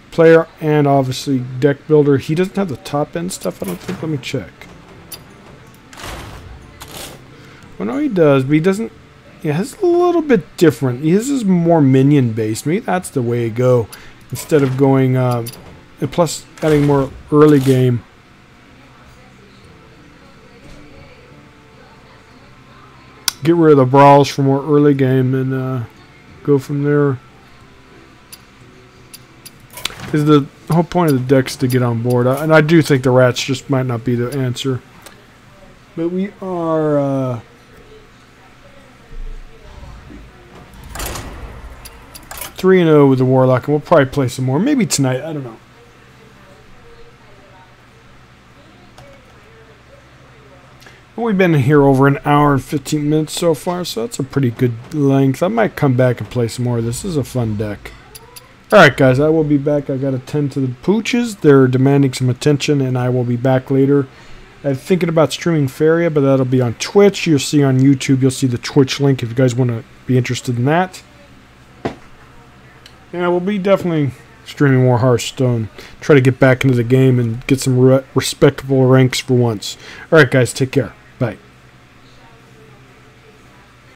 player and obviously deck builder. He doesn't have the top end stuff, I don't think. Let me check. Well, no, he does, but he doesn't. Yeah, it's a little bit different. His is more minion based. Maybe that's the way to go instead of going. And plus, adding more early game. Get rid of the brawls for more early game and go from there. Because the whole point of the deck is to get on board. And I do think the rats just might not be the answer. But we are... 3-0 with the Warlock. And we'll probably play some more. Maybe tonight. I don't know. We've been here over an hour and 15 minutes so far, so that's a pretty good length. I might come back and play some more. This is a fun deck. Alright guys, I will be back. I gotta tend to the pooches. They're demanding some attention, and I will be back later. I'm thinking about streaming Faria, but that'll be on Twitch. You'll see on YouTube, you'll see the Twitch link if you guys want to be interested in that. And I will be definitely streaming more Hearthstone. Try to get back into the game and get some respectable ranks for once. Alright guys, take care. Bye.